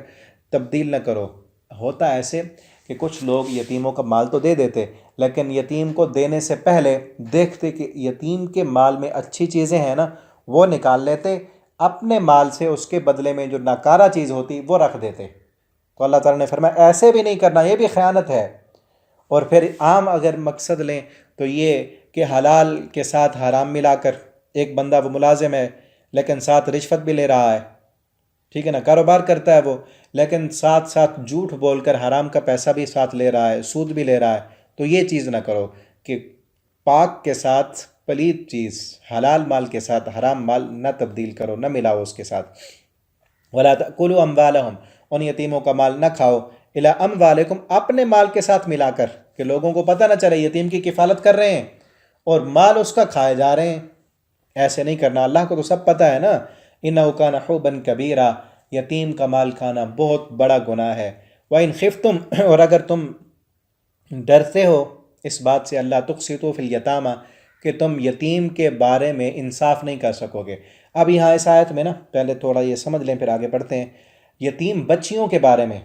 تبدیل نہ کرو۔ ہوتا ایسے کہ کچھ لوگ یتیموں کا مال تو دے دیتے، لیکن یتیم کو دینے سے پہلے دیکھتے کہ یتیم کے مال میں اچھی چیزیں ہیں نا، وہ نکال لیتے، اپنے مال سے اس کے بدلے میں جو ناکارہ چیز ہوتی وہ رکھ دیتے۔ تو اللہ تعالیٰ نے فرمایا ایسے بھی نہیں کرنا، یہ بھی خیانت ہے۔ اور پھر عام اگر مقصد لیں تو یہ کہ حلال کے ساتھ حرام ملا کر، ایک بندہ وہ ملازم ہے لیکن ساتھ رشوت بھی لے رہا ہے، ٹھیک ہے نا، کاروبار کرتا ہے وہ، لیکن ساتھ ساتھ جھوٹ بول کر حرام کا پیسہ بھی ساتھ لے رہا ہے، سود بھی لے رہا ہے۔ تو یہ چیز نہ کرو کہ پاک کے ساتھ پلید چیز، حلال مال کے ساتھ حرام مال نہ تبدیل کرو، نہ ملاؤ اس کے ساتھ۔ وَلَا تَأْكُلُوا أَمْوَالَهُمْ، ان یتیموں کا مال نہ کھاؤ، إِلَىٰ أَمْوَالِكُمْ، اپنے مال کے ساتھ ملا کر، کہ لوگوں کو پتہ نہ چلے یتیم کی کفالت کر رہے ہیں اور مال اس کا کھائے جا رہے ہیں۔ ایسے نہیں کرنا، اللہ کو تو سب پتہ ہے نا۔ إِنَّهُ كَانَ حُوبًا كَبِيرًا، یتیم کا مال کھانا بہت بڑا گناہ ہے۔ وَإِنْ خِفْتُمْ، اور اگر تم ڈرتے ہو اس بات سے، اللہ تقسطوا فی الیتامى، کہ تم یتیم کے بارے میں انصاف نہیں کر سکو گے۔ اب یہاں اس آیت میں نا پہلے تھوڑا یہ سمجھ لیں پھر آگے پڑھتے ہیں۔ یتیم بچیوں کے بارے میں،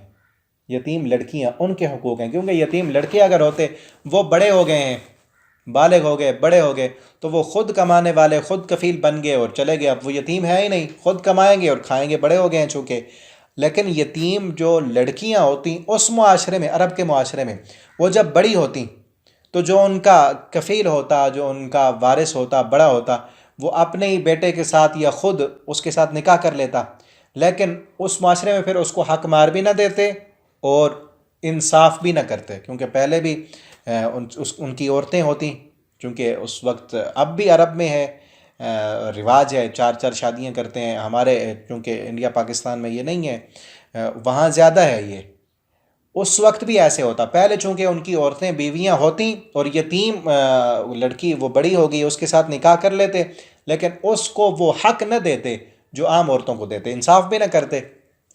یتیم لڑکیاں، ان کے حقوق ہیں، کیونکہ یتیم لڑکے اگر ہوتے، وہ بڑے ہو گئے ہیں، بالغ ہو گئے، بڑے ہو گئے، تو وہ خود کمانے والے، خود کفیل بن گئے اور چلے گئے، اب وہ یتیم ہے ہی نہیں، خود کمائیں گے اور کھائیں گے، بڑے ہو گئے ہیں چونکہ۔ لیکن یتیم جو لڑکیاں ہوتی اس معاشرے میں، عرب کے معاشرے میں، وہ جب بڑی ہوتی تو جو ان کا کفیل ہوتا، جو ان کا وارث ہوتا، بڑا ہوتا، وہ اپنے ہی بیٹے کے ساتھ یا خود اس کے ساتھ نکاح کر لیتا، لیکن اس معاشرے میں پھر اس کو حق مہر بھی نہ دیتے اور انصاف بھی نہ کرتے، کیونکہ پہلے بھی ان کی عورتیں ہوتی، چونکہ اس وقت اب بھی عرب میں ہے رواج ہے، چار چار شادیاں کرتے ہیں، ہمارے چونکہ انڈیا پاکستان میں یہ نہیں ہے، وہاں زیادہ ہے یہ، اس وقت بھی ایسے ہوتا، پہلے چونکہ ان کی عورتیں بیویاں ہوتیں اور یتیم لڑکی وہ بڑی ہو گئی اس کے ساتھ نکاح کر لیتے، لیکن اس کو وہ حق نہ دیتے جو عام عورتوں کو دیتے، انصاف بھی نہ کرتے،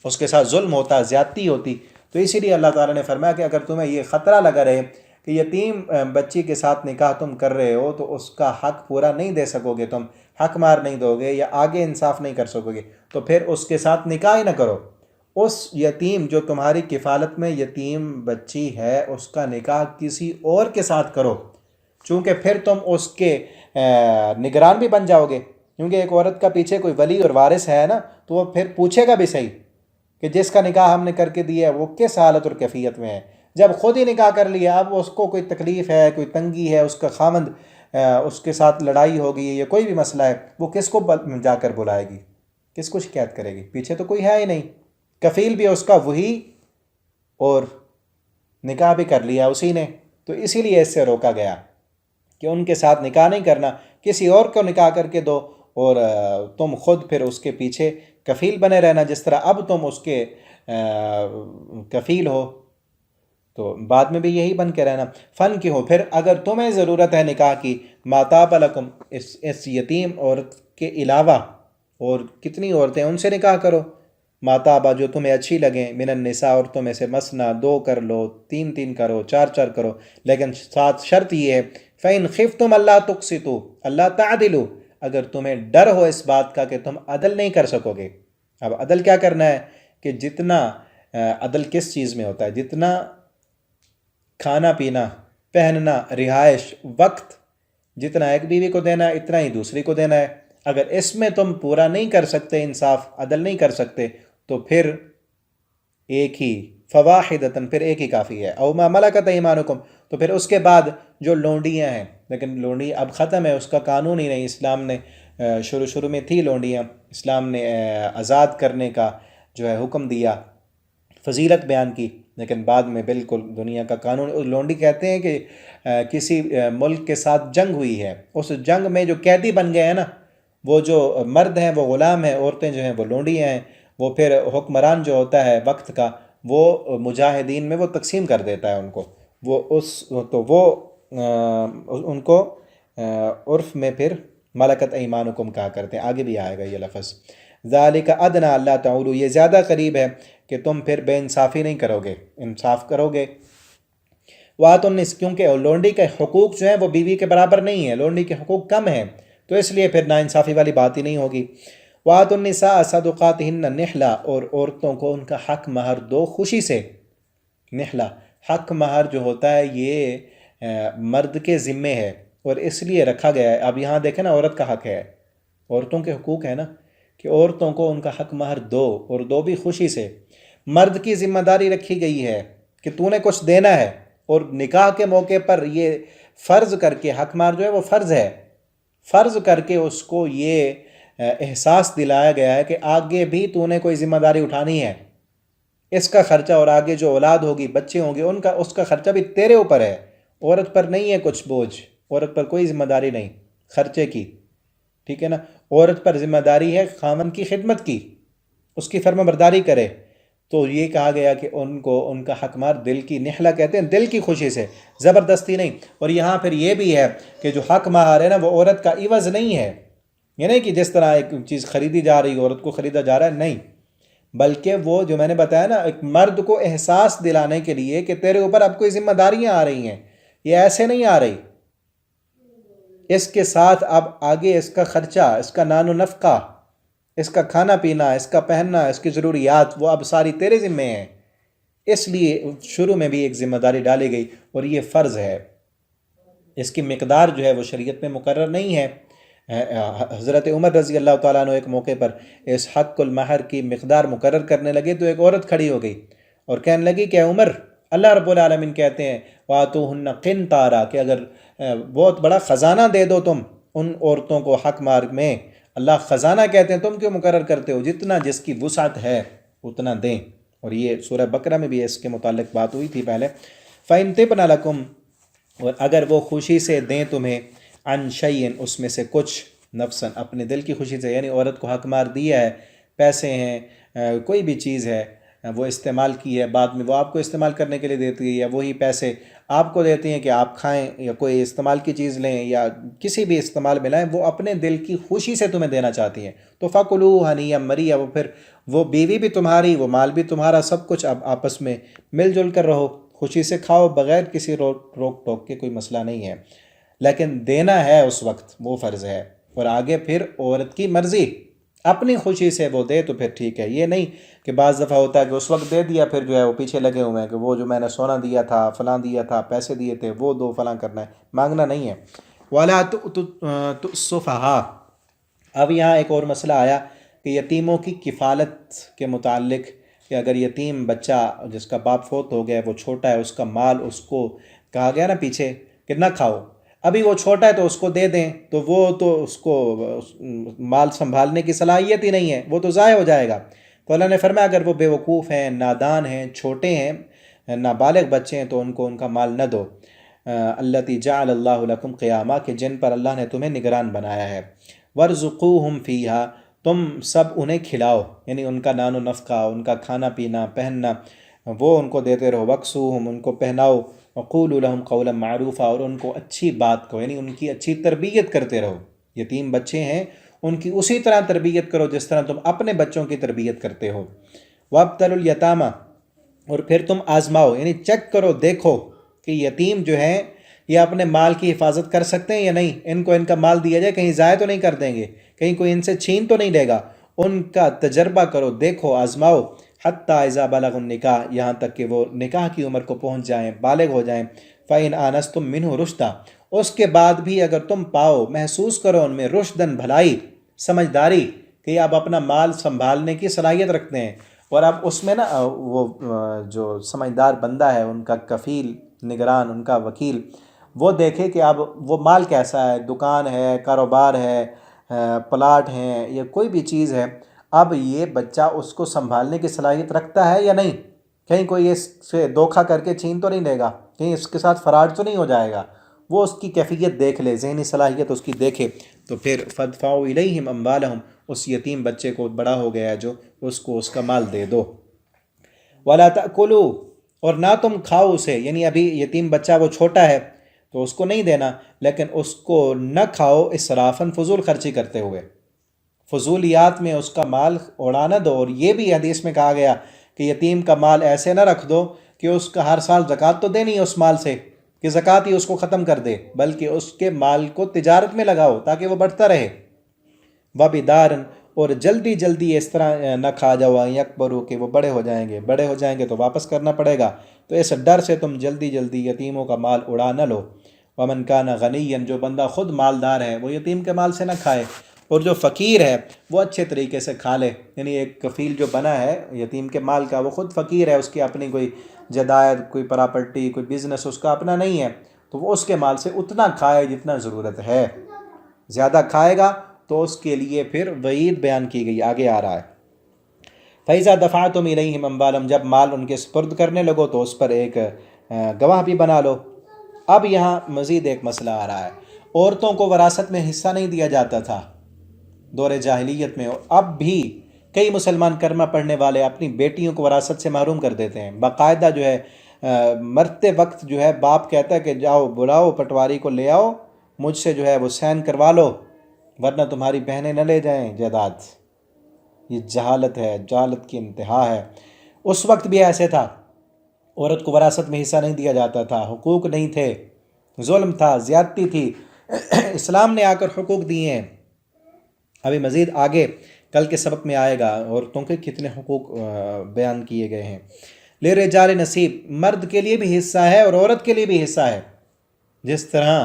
اس کے ساتھ ظلم ہوتا، زیادتی ہوتی۔ تو اسی لیے اللہ تعالیٰ نے فرمایا کہ اگر تمہیں یہ خطرہ لگا رہے کہ یتیم بچی کے ساتھ نکاح تم کر رہے ہو تو اس کا حق پورا نہیں دے سکو گے، تم حق مار نہیں دو گے یا آگے انصاف نہیں کر سکو گے، تو پھر اس کے ساتھ نکاح ہی نہ کرو۔ اس یتیم جو تمہاری کفالت میں یتیم بچی ہے اس کا نکاح کسی اور کے ساتھ کرو، چونکہ پھر تم اس کے نگران بھی بن جاؤ گے، کیونکہ ایک عورت کا پیچھے کوئی ولی اور وارث ہے نا تو وہ پھر پوچھے گا بھی صحیح کہ جس کا نکاح ہم نے کر کے دیا ہے وہ کس حالت اور کیفیت میں ہے۔ جب خود ہی نکاح کر لیا، اب اس کو کوئی تکلیف ہے، کوئی تنگی ہے، اس کا خامند اس کے ساتھ لڑائی ہو گئی ہے یا کوئی بھی مسئلہ ہے، وہ کس کو جا کر بلائے گی، کس کو شکایت کرے گی؟ پیچھے تو کوئی ہے ہی نہیں، کفیل بھی اس کا وہی اور نکاح بھی کر لیا اسی نے، تو اسی لیے اس سے روکا گیا کہ ان کے ساتھ نکاح نہیں کرنا، کسی اور کو نکاح کر کے دو اور تم خود پھر اس کے پیچھے کفیل بنے رہنا، جس طرح اب تم اس کے کفیل ہو تو بعد میں بھی یہی بن کے رہنا۔ فن کی ہو، پھر اگر تمہیں ضرورت ہے نکاح کی، ماتاب لکم، اس یتیم عورت کے علاوہ اور کتنی عورتیں ان سے نکاح کرو، ماتابہ جو تمہیں اچھی لگیں، من النساء عورتوں میں سے، مثنا 2 کر لو، 3 کرو، 4 کرو، لیکن ساتھ شرط یہ ہے فَإِنْ خِفْتُمْ أَلَّا تُقْسِطُوا أَلَّا تَعْدِلُوا، اگر تمہیں ڈر ہو اس بات کا کہ تم عدل نہیں کر سکو گے۔ اب عدل کیا کرنا ہے کہ جتنا عدل کس چیز میں ہوتا ہے، جتنا کھانا پینا، پہننا، رہائش، وقت جتنا ایک بیوی کو دینا ہے اتنا ہی دوسری کو دینا ہے، اگر اس میں تم پورا نہیں کر سکتے، انصاف عدل نہیں کر سکتے، تو پھر ایک ہی، فواحدتاً، پھر ایک ہی کافی ہے، او ما ملکت ایمانکم، تو پھر اس کے بعد جو لونڈیاں ہیں، لیکن لونڈی اب ختم ہے، اس کا قانون ہی نہیں، اسلام نے شروع میں تھی لونڈیاں، اسلام نے آزاد کرنے کا جو ہے حکم دیا، فضیلت بیان کی، لیکن بعد میں بالکل دنیا کا قانون، لونڈی کہتے ہیں کہ کسی ملک کے ساتھ جنگ ہوئی ہے، اس جنگ میں جو قیدی بن گئے ہیں نا، وہ جو مرد ہیں وہ غلام ہیں، عورتیں جو ہیں وہ لونڈیاں ہیں، وہ پھر حکمران جو ہوتا ہے وقت کا وہ مجاہدین میں وہ تقسیم کر دیتا ہے ان کو، وہ ان کو عرف میں پھر ملکت ایمانکم کہا کرتے ہیں، آگے بھی آئے گا یہ لفظ، ذالک ادنی اللہ تعولوا، یہ زیادہ قریب ہے کہ تم پھر بے انصافی نہیں کرو گے، انصاف کرو گے۔ وآتوا النساء، کیونکہ لونڈی کے حقوق جو ہیں وہ بیوی کے برابر نہیں ہیں، لونڈی کے حقوق کم ہیں، تو اس لیے پھر ناانصافی والی بات ہی نہیں ہوگی۔ وآتوا النساء صدقاتہن نحلہ، اور عورتوں کو ان کا حق مہر دو خوشی سے، نحلہ، حق مہر جو ہوتا ہے یہ مرد کے ذمے ہے اور اس لیے رکھا گیا ہے، اب یہاں دیکھیں نا عورت کا حق ہے، عورتوں کے حقوق ہے نا کہ عورتوں کو ان کا حق مہر دو، اور دو بھی خوشی سے، مرد کی ذمہ داری رکھی گئی ہے کہ تو نے کچھ دینا ہے، اور نکاح کے موقع پر یہ فرض کر کے حق مہر جو ہے وہ فرض ہے، فرض کر کے اس کو یہ احساس دلایا گیا ہے کہ آگے بھی تو نے کوئی ذمہ داری اٹھانی ہے، اس کا خرچہ، اور آگے جو اولاد ہوگی، بچے ہوں گے، اس کا خرچہ بھی تیرے اوپر ہے، عورت پر نہیں ہے کچھ بوجھ، عورت پر کوئی ذمہ داری نہیں خرچے کی، ٹھیک ہے نا، عورت پر ذمہ داری ہے خاوند کی خدمت کی، اس کی فرما برداری کرے، تو یہ کہا گیا کہ ان کو ان کا حق مہر دل کی، نحلہ کہتے ہیں دل کی خوشی سے، زبردستی نہیں۔ اور یہاں پھر یہ بھی ہے کہ جو حق مہر ہے نا وہ عورت کا عوض نہیں ہے، یہ نہیں کہ جس طرح ایک چیز خریدی جا رہی ہے عورت کو خریدا جا رہا ہے، نہیں، بلکہ وہ جو میں نے بتایا نا ایک مرد کو احساس دلانے کے لیے کہ تیرے اوپر اب کوئی ذمہ داریاں آ رہی ہیں، یہ ایسے نہیں آ رہی، اس کے ساتھ اب آگے اس کا خرچہ، اس کا نان و نفقہ، اس کا کھانا پینا، اس کا پہننا، اس کی ضروریات، وہ اب ساری تیرے ذمے ہیں، اس لیے شروع میں بھی ایک ذمہ داری ڈالی گئی، اور یہ فرض ہے، اس کی مقدار جو ہے وہ شریعت میں مقرر نہیں ہے، حضرت عمر رضی اللہ تعالیٰ عنہ ایک موقع پر اس حق المہر کی مقدار مقرر کرنے لگے تو ایک عورت کھڑی ہو گئی اور کہنے لگی کہ عمر، اللہ رب العالمین کہتے ہیں وَآتُوهُنَّ قِنْطَارًا کہ اگر بہت بڑا خزانہ دے دو تم ان عورتوں کو حق مار میں، اللہ خزانہ کہتے ہیں، تم کیوں مقرر کرتے ہو؟ جتنا جس کی وسعت ہے اتنا دیں۔ اور یہ سورہ بقرہ میں بھی اس کے متعلق بات ہوئی تھی پہلے۔ فَإِن طِبْنَ لَكُمْ اور اگر وہ خوشی سے دیں تمہیں عن شیئن اس میں سے کچھ، نفساً اپنے دل کی خوشی سے، یعنی عورت کو حق مار دیا ہے، پیسے ہیں، کوئی بھی چیز ہے وہ استعمال کی ہے، بعد میں وہ آپ کو استعمال کرنے کے لیے دیتی ہے، یا وہی پیسے آپ کو دیتی ہیں کہ آپ کھائیں یا کوئی استعمال کی چیز لیں یا کسی بھی استعمال میں لائیں، وہ اپنے دل کی خوشی سے تمہیں دینا چاہتی ہیں تو فَكُلُوهُ هَنِيًّا مَرِيًّا، وہ پھر وہ بیوی بھی تمہاری، وہ مال بھی تمہارا، سب کچھ اب آپس میں مل جل کر رہو، خوشی سے کھاؤ بغیر کسی روک ٹوک کے، کوئی مسئلہ نہیں ہے، لیکن دینا ہے اس وقت وہ فرض ہے۔ اور آگے پھر عورت کی مرضی، اپنی خوشی سے وہ دے تو پھر ٹھیک ہے، یہ نہیں کہ بعض دفعہ ہوتا ہے کہ اس وقت دے دیا پھر جو ہے وہ پیچھے لگے ہوئے ہیں کہ وہ جو میں نے سونا دیا تھا، فلاں دیا تھا، پیسے دیے تھے، وہ دو، فلاں کرنا ہے، مانگنا نہیں ہے۔ وَلَا تُؤْتُوا السُّفَهَاءَ، اب یہاں ایک اور مسئلہ آیا کہ یتیموں کی کفالت کے متعلق، کہ اگر یتیم بچہ جس کا باپ فوت ہو گیا وہ چھوٹا ہے، اس کا مال اس کو کہا گیا نا پیچھے کہ نہ کھاؤ، ابھی وہ چھوٹا ہے تو اس کو دے دیں تو وہ تو اس کو مال سنبھالنے کی صلاحیت ہی نہیں ہے، وہ تو ضائع ہو جائے گا۔ تو اللہ نے فرمایا اگر وہ بیوقوف ہیں، نادان ہیں، چھوٹے ہیں، نابالغ بچے ہیں تو ان کو ان کا مال نہ دو۔ التی جعل اللہ لکم قیامہ کہ جن پر اللہ نے تمہیں نگران بنایا ہے۔ وارزقوہم فیہا تم سب انہیں کھلاؤ، یعنی ان کا نان و نفقہ، ان کا کھانا پینا پہننا وہ ان کو دیتے رہو، وکسوہم ان کو پہناؤ، وقولوا لہم قولا معروفا اور ان کو اچھی بات کو، یعنی ان کی اچھی تربیت کرتے رہو۔ یتیم بچے ہیں ان کی اسی طرح تربیت کرو جس طرح تم اپنے بچوں کی تربیت کرتے ہو۔ وابتلوا الیتامى اور پھر تم آزماؤ، یعنی چیک کرو، دیکھو کہ یتیم جو ہیں یہ اپنے مال کی حفاظت کر سکتے ہیں یا نہیں، ان کو ان کا مال دیا جائے کہیں ضائع تو نہیں کر دیں گے، کہیں کوئی ان سے چھین تو نہیں لے گا، ان کا تجربہ کرو، دیکھو، آزماؤ، حتی اذا بلغ النکاح یہاں تک کہ وہ نکاح کی عمر کو پہنچ جائیں، بالغ ہو جائیں۔ فَإِنْ آنَسْتُم مِّنْهُ رُشْدًا اس کے بعد بھی اگر تم پاؤ، محسوس کرو ان میں رشدن بھلائی، سمجھداری، کہ اب اپنا مال سنبھالنے کی صلاحیت رکھتے ہیں، اور اب اس میں نا وہ جو سمجھدار بندہ ہے ان کا کفیل، نگران، ان کا وکیل، وہ دیکھے کہ اب وہ مال کیسا ہے، دکان ہے، کاروبار ہے، پلاٹ ہیں یا کوئی بھی چیز ہے، اب یہ بچہ اس کو سنبھالنے کی صلاحیت رکھتا ہے یا نہیں، کہیں کوئی اس سے دھوکہ کر کے چھین تو نہیں لے گا، کہیں اس کے ساتھ فراڈ تو نہیں ہو جائے گا، وہ اس کی کیفیت دیکھ لے، ذہنی صلاحیت اس کی دیکھے، تو پھر فَادْفَعُوا إِلَيْهِمْ أَمْوَالَهُمْ اس یتیم بچے کو، بڑا ہو گیا ہے جو، اس کو اس کا مال دے دو۔ وَلَا تَأْكُلُوا اور نہ تم کھاؤ اسے، یعنی ابھی یتیم بچہ وہ چھوٹا ہے تو اس کو نہیں دینا، لیکن اس کو نہ کھاؤ اسرافاً فضول خرچی کرتے ہوئے، فضولیات میں اس کا مال اڑا نہ دو۔ اور یہ بھی حدیث میں کہا گیا کہ یتیم کا مال ایسے نہ رکھ دو کہ اس کا ہر سال زکوٰۃ تو دینی ہے اس مال سے، کہ زکوٰۃ ہی اس کو ختم کر دے، بلکہ اس کے مال کو تجارت میں لگاؤ تاکہ وہ بڑھتا رہے۔ وَبِدَارٍ اور جلدی جلدی اس طرح نہ کھا جاؤ یکبروا کہ وہ بڑے ہو جائیں گے تو واپس کرنا پڑے گا، تو اس ڈر سے تم جلدی جلدی یتیموں کا مال اڑا نہ لو۔ وَمَنْ كَانَ غَنِيًّا جو بندہ خود مالدار ہے وہ یتیم کے مال سے نہ کھائے، اور جو فقیر ہے وہ اچھے طریقے سے کھا لے، یعنی ایک کفیل جو بنا ہے یتیم کے مال کا وہ خود فقیر ہے، اس کی اپنی کوئی جدائد، کوئی پراپرٹی، کوئی بزنس اس کا اپنا نہیں ہے، تو وہ اس کے مال سے اتنا کھائے جتنا ضرورت ہے، زیادہ کھائے گا تو اس کے لیے پھر وعید بیان کی گئی، آگے آ رہا ہے۔ فَإِذَا دَفَعْتُمْ إِلَيْهِمْ أَمْوَالَهُمْ جب مال ان کے سپرد کرنے لگو تو اس پر ایک گواہ بھی بنا لو۔ اب یہاں مزید ایک مسئلہ آ رہا ہے، عورتوں کو وراثت میں حصہ نہیں دیا جاتا تھا دور جاہلیت میں، اور اب بھی کئی مسلمان کلمہ پڑھنے والے اپنی بیٹیوں کو وراثت سے محروم کر دیتے ہیں، باقاعدہ جو ہے مرتے وقت جو ہے باپ کہتا ہے کہ جاؤ بلاؤ پٹواری کو لے آؤ، مجھ سے جو ہے وہ سین کروا لو ورنہ تمہاری بہنیں نہ لے جائیں جائیداد۔ یہ جہالت ہے، جہالت کی انتہا ہے۔ اس وقت بھی ایسے تھا، عورت کو وراثت میں حصہ نہیں دیا جاتا تھا، حقوق نہیں تھے، ظلم تھا، زیادتی تھی، اسلام نے آ کر حقوق دیے ہیں۔ ابھی مزید آگے کل کے سبق میں آئے گا عورتوں کے کتنے حقوق بیان کیے گئے ہیں۔ لِلرِّجَالِ نصیب مرد کے لیے بھی حصہ ہے اور عورت کے لیے بھی حصہ ہے، جس طرح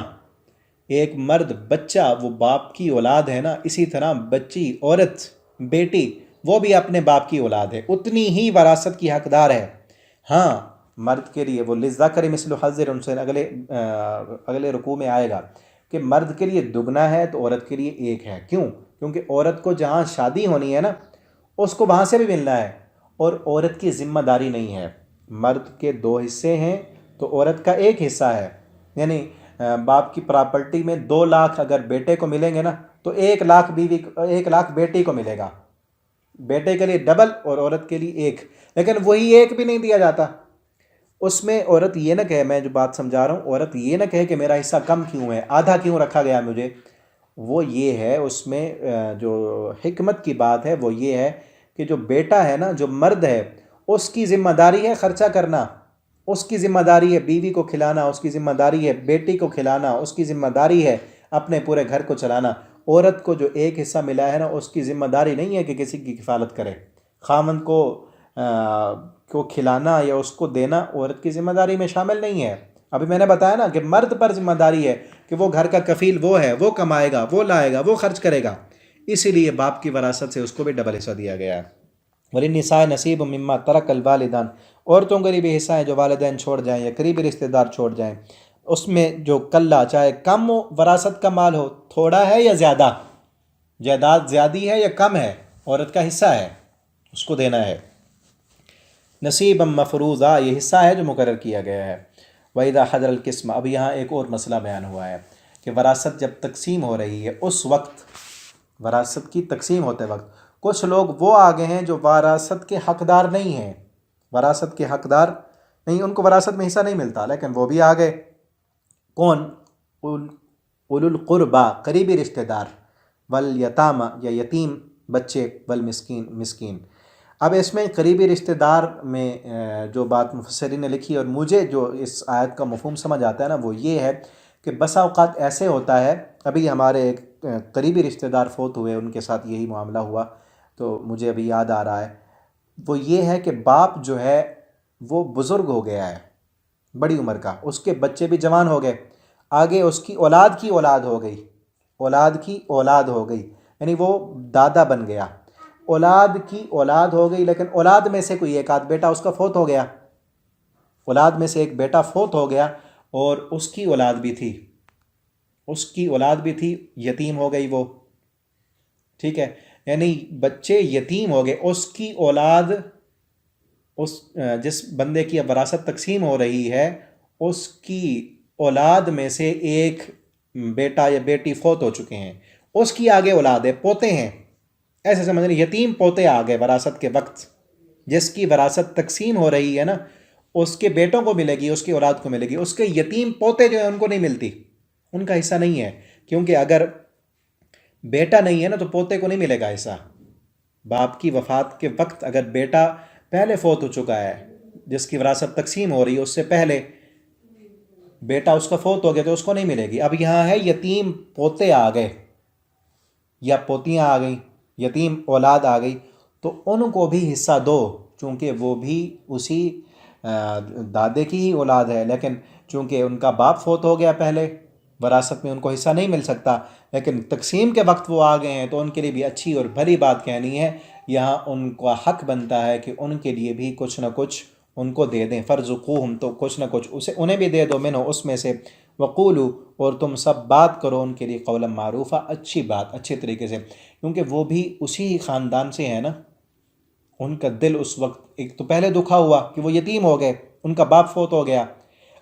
ایک مرد بچہ وہ باپ کی اولاد ہے نا، اسی طرح بچی، عورت، بیٹی وہ بھی اپنے باپ کی اولاد ہے، اتنی ہی وراثت کی حقدار ہے۔ ہاں مرد کے لیے وہ للذکر مثل حظ الانثیین اگلے رکوع میں آئے گا کہ مرد کے لیے دگنا ہے تو عورت کے لیے ایک ہے۔ کیوں؟ کیونکہ عورت کو جہاں شادی ہونی ہے نا اس کو وہاں سے بھی ملنا ہے، اور عورت کی ذمہ داری نہیں ہے۔ مرد کے 2 حصے ہیں تو عورت کا 1 حصہ ہے، یعنی باپ کی پراپرٹی میں 2 لاکھ اگر بیٹے کو ملیں گے نا تو 1 لاکھ 1 لاکھ بیٹی کو ملے گا، بیٹے کے لیے ڈبل اور عورت کے لیے 1، لیکن وہی 1 بھی نہیں دیا جاتا۔ اس میں عورت یہ نہ کہے، میں جو بات سمجھا رہا ہوں، عورت یہ نہ کہے کہ میرا حصہ کم کیوں ہے، آدھا کیوں رکھا گیا مجھے۔ وہ یہ ہے اس میں جو حکمت کی بات ہے وہ یہ ہے کہ جو بیٹا ہے نا، جو مرد ہے، اس کی ذمہ داری ہے خرچہ کرنا، اس کی ذمہ داری ہے بیوی کو کھلانا، اس کی ذمہ داری ہے بیٹی کو کھلانا، اس کی ذمہ داری ہے اپنے پورے گھر کو چلانا۔ عورت کو جو 1 حصہ ملا ہے نا اس کی ذمہ داری نہیں ہے کہ کسی کی کفالت کرے، خامند کو کھلانا یا اس کو دینا عورت کی ذمہ داری میں شامل نہیں ہے۔ ابھی میں نے بتایا نا کہ مرد پر ذمہ داری ہے کہ وہ گھر کا کفیل وہ ہے، وہ کمائے گا، وہ لائے گا، وہ خرچ کرے گا، اسی لیے باپ کی وراثت سے اس کو بھی ڈبل حصہ دیا گیا ہے۔ وَلِلنِّسَاءِ نَصِيبٌ مِّمَّا تَرَكَ الْوَالِدَانِ، عورتوں کے لیے بھی حصہ ہے جو والدین چھوڑ جائیں یا قریبی رشتہ دار چھوڑ جائیں، اس میں جو کلہ چاہے کم ہو وراثت کا مال ہو، تھوڑا ہے یا زیادہ، جائیداد زیادی ہے یا کم ہے، عورت کا حصہ ہے، اس کو دینا ہے۔ نصیباً مفروضہ، یہ حصہ ہے جو مقرر کیا گیا ہے۔ وَإِذَا حَضَرَ الْقِسْمَ، اب یہاں ایک اور مسئلہ بیان ہوا ہے کہ وراثت جب تقسیم ہو رہی ہے اس وقت، وراثت کی تقسیم ہوتے وقت کچھ لوگ وہ آگے ہیں جو وراثت کے حقدار نہیں ہیں، وراثت کے حقدار نہیں، ان کو وراثت میں حصہ نہیں ملتا، لیکن وہ بھی آگے۔ کون؟ اولو القربہ، قریبی رشتہ دار، والیتامہ یا یتیم بچے، والمسکین، مسکین۔ اب اس میں قریبی رشتہ دار میں جو بات مفسرین نے لکھی اور مجھے جو اس آیت کا مفہوم سمجھ آتا ہے نا وہ یہ ہے کہ بسا اوقات ایسے ہوتا ہے، ابھی ہمارے ایک قریبی رشتہ دار فوت ہوئے، ان کے ساتھ یہی معاملہ ہوا تو مجھے ابھی یاد آ رہا ہے، وہ یہ ہے کہ باپ جو ہے وہ بزرگ ہو گیا ہے، بڑی عمر کا، اس کے بچے بھی جوان ہو گئے، آگے اس کی اولاد کی اولاد ہو گئی، اولاد کی اولاد ہو گئی، یعنی وہ دادا بن گیا، اولاد کی اولاد ہو گئی، لیکن اولاد میں سے کوئی ایک آدھ بیٹا اس کا فوت ہو گیا، اولاد میں سے ایک بیٹا فوت ہو گیا اور اس کی اولاد بھی تھی، اس کی اولاد بھی تھی، یتیم ہو گئی وہ، ٹھیک ہے، یعنی بچے یتیم ہو گئے، اس کی اولاد، اس جس بندے کی وراثت تقسیم ہو رہی ہے اس کی اولاد میں سے ایک بیٹا یا بیٹی فوت ہو چکے ہیں، اس کی آگے اولاد ہے، پوتے ہیں، ایسے سمجھ لیں یتیم پوتے آ گئے وراثت کے وقت، جس کی وراثت تقسیم ہو رہی ہے نا اس کے بیٹوں کو ملے گی، اس کی اولاد کو ملے گی، اس کے یتیم پوتے جو ہیں ان کو نہیں ملتی، ان کا حصہ نہیں ہے، کیونکہ اگر بیٹا نہیں ہے نا تو پوتے کو نہیں ملے گا حصہ۔ باپ کی وفات کے وقت اگر بیٹا پہلے فوت ہو چکا ہے، جس کی وراثت تقسیم ہو رہی ہے اس سے پہلے بیٹا اس کا فوت ہو گیا تو اس کو نہیں ملے گی۔ اب یہاں ہے یتیم پوتے آ گئے یا پوتیاں آ گئیں، یتیم اولاد آ گئی، تو ان کو بھی حصہ دو، چونکہ وہ بھی اسی دادے کی ہی اولاد ہے، لیکن چونکہ ان کا باپ فوت ہو گیا پہلے، وراثت میں ان کو حصہ نہیں مل سکتا، لیکن تقسیم کے وقت وہ آ گئے ہیں تو ان کے لیے بھی اچھی اور بھلی بات کہنی ہے، یہاں ان کا حق بنتا ہے کہ ان کے لیے بھی کچھ نہ کچھ ان کو دے دیں، فارزقوہم، تو کچھ نہ کچھ اسے انہیں بھی دے دو، منہ اس میں سے، وقولو، اور تم سب بات کرو ان کے لیے قولا معروفہ، اچھی بات، اچھے طریقے سے، کیونکہ وہ بھی اسی خاندان سے ہیں نا، ان کا دل اس وقت ایک تو پہلے دکھا ہوا کہ وہ یتیم ہو گئے، ان کا باپ فوت ہو گیا،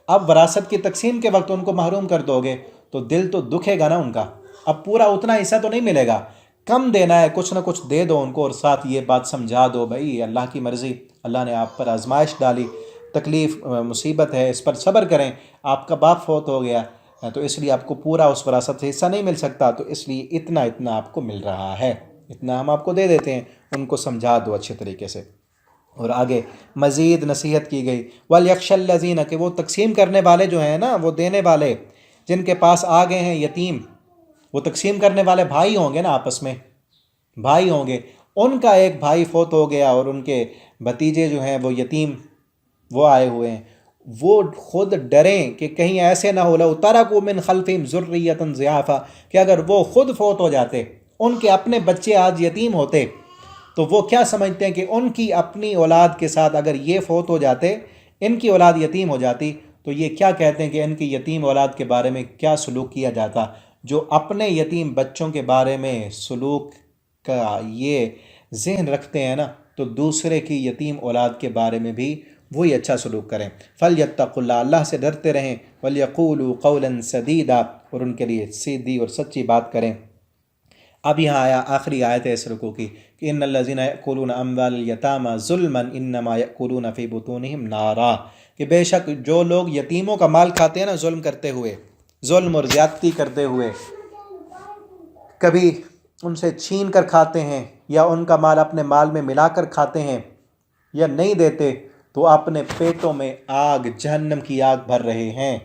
اب وراثت کی تقسیم کے وقت ان کو محروم کر دو گے تو دل تو دکھے گا نا ان کا، اب پورا اتنا حصہ تو نہیں ملے گا، کم دینا ہے، کچھ نہ کچھ دے دو ان کو، اور ساتھ یہ بات سمجھا دو بھائی اللہ کی مرضی، اللہ نے آپ پر آزمائش ڈالی، تکلیف مصیبت ہے، اس پر صبر کریں، آپ کا باپ فوت ہو گیا تو اس لیے آپ کو پورا اس وراثت سے حصہ نہیں مل سکتا، تو اس لیے اتنا اتنا آپ کو مل رہا ہے، اتنا ہم آپ کو دے دیتے ہیں، ان کو سمجھا دو اچھے طریقے سے۔ اور آگے مزید نصیحت کی گئی، وَلْيَخْشَ الَّذِينَ، کہ وہ تقسیم کرنے والے جو ہیں نا، وہ دینے والے جن کے پاس آ گئے ہیں یتیم، وہ تقسیم کرنے والے بھائی ہوں گے نا، آپس میں بھائی ہوں گے، ان کا ایک بھائی فوت ہو گیا اور ان کے بھتیجے جو ہیں وہ یتیم وہ آئے ہوئے ہیں، وہ خود ڈریں کہ کہیں ایسے نہ ہو لو ترکوا من خلفہم ذریۃ ضعافا، کہ اگر وہ خود فوت ہو جاتے، ان کے اپنے بچے آج یتیم ہوتے، تو وہ کیا سمجھتے ہیں کہ ان کی اپنی اولاد کے ساتھ اگر یہ فوت ہو جاتے، ان کی اولاد یتیم ہو جاتی، تو یہ کیا کہتے ہیں کہ ان کی یتیم اولاد کے بارے میں کیا سلوک کیا جاتا؟ جو اپنے یتیم بچوں کے بارے میں سلوک کا یہ ذہن رکھتے ہیں نا، تو دوسرے کی یتیم اولاد کے بارے میں بھی وہی اچھا سلوک کریں۔ فَلْيَتَّقُوا اللَّهَ، اللہ سے ڈرتے رہیں، وَلْيَقُولُوا قَوْلًا سَدِيدًا، اور ان کے لیے سیدھی اور سچی بات کریں۔ اب یہاں آیا آخری آیت ہے اس رکوع کی کہ ان الذین یأکلون اموال الیتامی ظلما انما یأکلون فی بطونہم نارا، کہ بے شک جو لوگ یتیموں کا مال کھاتے ہیں نا ظلم کرتے ہوئے، ظلم اور زیادتی کرتے ہوئے، کبھی ان سے چھین کر کھاتے ہیں یا ان کا مال اپنے مال میں ملا کر کھاتے ہیں یا نہیں دیتے، تو اپنے پیٹوں میں آگ، جہنم کی آگ بھر رہے ہیں۔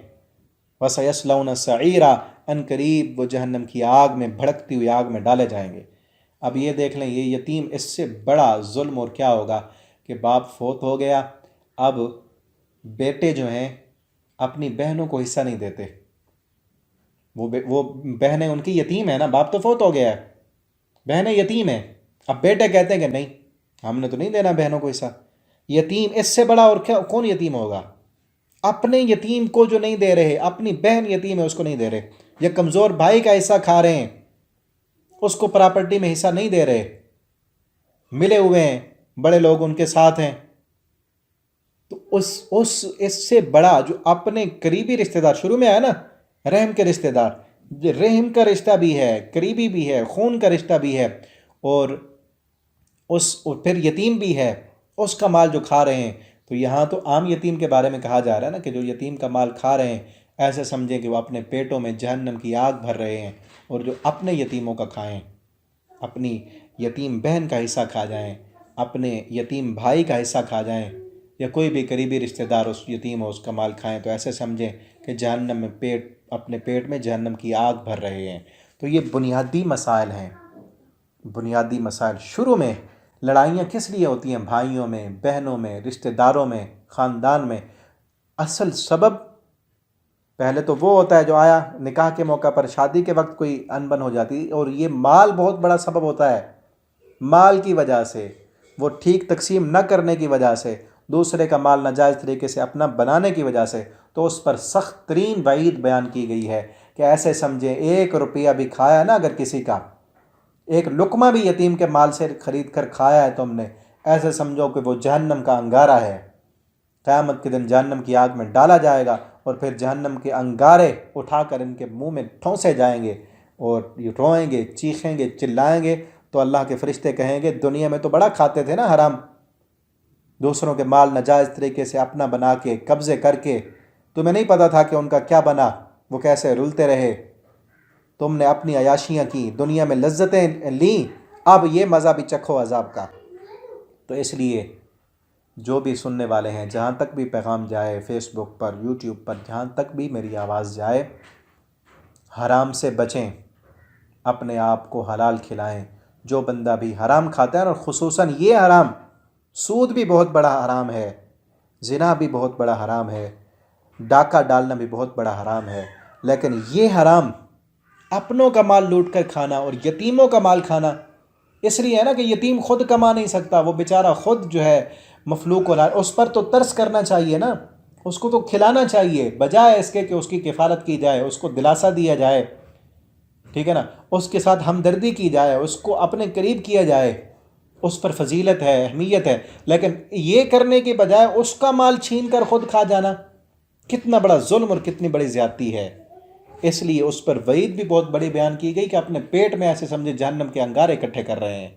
وَسَيَصْلَوْنَ سَعِيرًا، ان قریب وہ جہنم کی آگ میں، بھڑکتی ہوئی آگ میں ڈالے جائیں گے۔ اب یہ دیکھ لیں، یہ یتیم، اس سے بڑا ظلم اور کیا ہوگا کہ باپ فوت ہو گیا، اب بیٹے جو ہیں اپنی بہنوں کو حصہ نہیں دیتے، وہ بہنیں ان کی یتیم ہیں نا، باپ تو فوت ہو گیا ہے، بہنیں یتیم ہیں، اب بیٹے کہتے ہیں کہ نہیں، ہم نے تو نہیں دینا بہنوں کو حصہ۔ یتیم اس سے بڑا اور کیا کون یتیم ہوگا؟ اپنے یتیم کو جو نہیں دے رہے، اپنی بہن یتیم ہے اس کو نہیں دے رہے، یا کمزور بھائی کا حصہ کھا رہے ہیں، اس کو پراپرٹی میں حصہ نہیں دے رہے، ملے ہوئے ہیں، بڑے لوگ ان کے ساتھ ہیں، تو اس سے بڑا جو اپنے قریبی رشتہ دار، شروع میں آیا نا رحم کے رشتہ دار، رحم کا رشتہ بھی ہے، قریبی بھی ہے، خون کا رشتہ بھی ہے، اور پھر یتیم بھی ہے، اس کا مال جو کھا رہے ہیں، تو یہاں تو عام یتیم کے بارے میں کہا جا رہا ہے نا کہ جو یتیم کا مال کھا رہے ہیں، ایسے سمجھیں کہ وہ اپنے پیٹوں میں جہنم کی آگ بھر رہے ہیں، اور جو اپنے یتیموں کا کھائیں، اپنی یتیم بہن کا حصہ کھا جائیں، اپنے یتیم بھائی کا حصہ کھا جائیں، یا کوئی بھی قریبی رشتہ دار اس یتیم ہو اس کا مال کھائیں، تو ایسے سمجھیں کہ جہنم میں اپنے پیٹ میں جہنم کی آگ بھر رہے ہیں۔ تو یہ بنیادی مسائل ہیں، بنیادی مسائل۔ شروع میں لڑائیاں کس لیے ہوتی ہیں؟ بھائیوں میں، بہنوں میں، رشتہ داروں میں، خاندان میں۔ اصل سبب پہلے تو وہ ہوتا ہے جو آیا نکاح کے موقع پر، شادی کے وقت کوئی انبن ہو جاتی، اور یہ مال بہت بڑا سبب ہوتا ہے۔ مال کی وجہ سے، وہ ٹھیک تقسیم نہ کرنے کی وجہ سے، دوسرے کا مال ناجائز طریقے سے اپنا بنانے کی وجہ سے، تو اس پر سخت ترین وعید بیان کی گئی ہے کہ ایسے سمجھیں 1 روپیہ بھی کھایا نا اگر کسی کا، ایک لقمہ بھی یتیم کے مال سے خرید کر کھایا ہے تم نے، ایسے سمجھو کہ وہ جہنم کا انگارہ ہے، قیامت کے دن جہنم کی آگ میں ڈالا جائے گا، اور پھر جہنم کے انگارے اٹھا کر ان کے منہ میں ٹھونسے جائیں گے، اور یہ روئیں گے، چیخیں گے، چلائیں گے، تو اللہ کے فرشتے کہیں گے دنیا میں تو بڑا کھاتے تھے نا حرام، دوسروں کے مال ناجائز طریقے سے اپنا بنا کے قبضے کر کے، تمہیں نہیں پتہ تھا کہ ان کا کیا بنا، وہ کیسے رلتے رہے، تم نے اپنی عیاشیاں کی، دنیا میں لذتیں لیں، اب یہ مزہ بھی چکھو عذاب کا۔ تو اس لیے جو بھی سننے والے ہیں، جہاں تک بھی پیغام جائے، فیس بک پر، یوٹیوب پر، جہاں تک بھی میری آواز جائے، حرام سے بچیں، اپنے آپ کو حلال کھلائیں۔ جو بندہ بھی حرام کھاتا ہے، اور خصوصاً یہ حرام، سود بھی بہت بڑا حرام ہے، زنا بھی بہت بڑا حرام ہے، ڈاکہ ڈالنا بھی بہت بڑا حرام ہے، لیکن یہ حرام اپنوں کا مال لوٹ کر کھانا اور یتیموں کا مال کھانا، اس لیے ہے نا کہ یتیم خود کما نہیں سکتا، وہ بیچارہ خود جو ہے مفلوق ہو رہا ہے، اس پر تو ترس کرنا چاہیے نا، اس کو تو کھلانا چاہیے، بجائے اس کے کہ اس کی کفالت کی جائے، اس کو دلاسا دیا جائے، ٹھیک ہے نا، اس کے ساتھ ہمدردی کی جائے، اس کو اپنے قریب کیا جائے، اس پر فضیلت ہے، اہمیت ہے، لیکن یہ کرنے کے بجائے اس کا مال چھین کر خود کھا جانا کتنا بڑا ظلم اور کتنی بڑی زیادتی ہے۔ اس لیے اس پر وعید بھی بہت بڑی بیان کی گئی کہ اپنے پیٹ میں ایسے سمجھے جہنم کے انگارے اکٹھے کر رہے ہیں،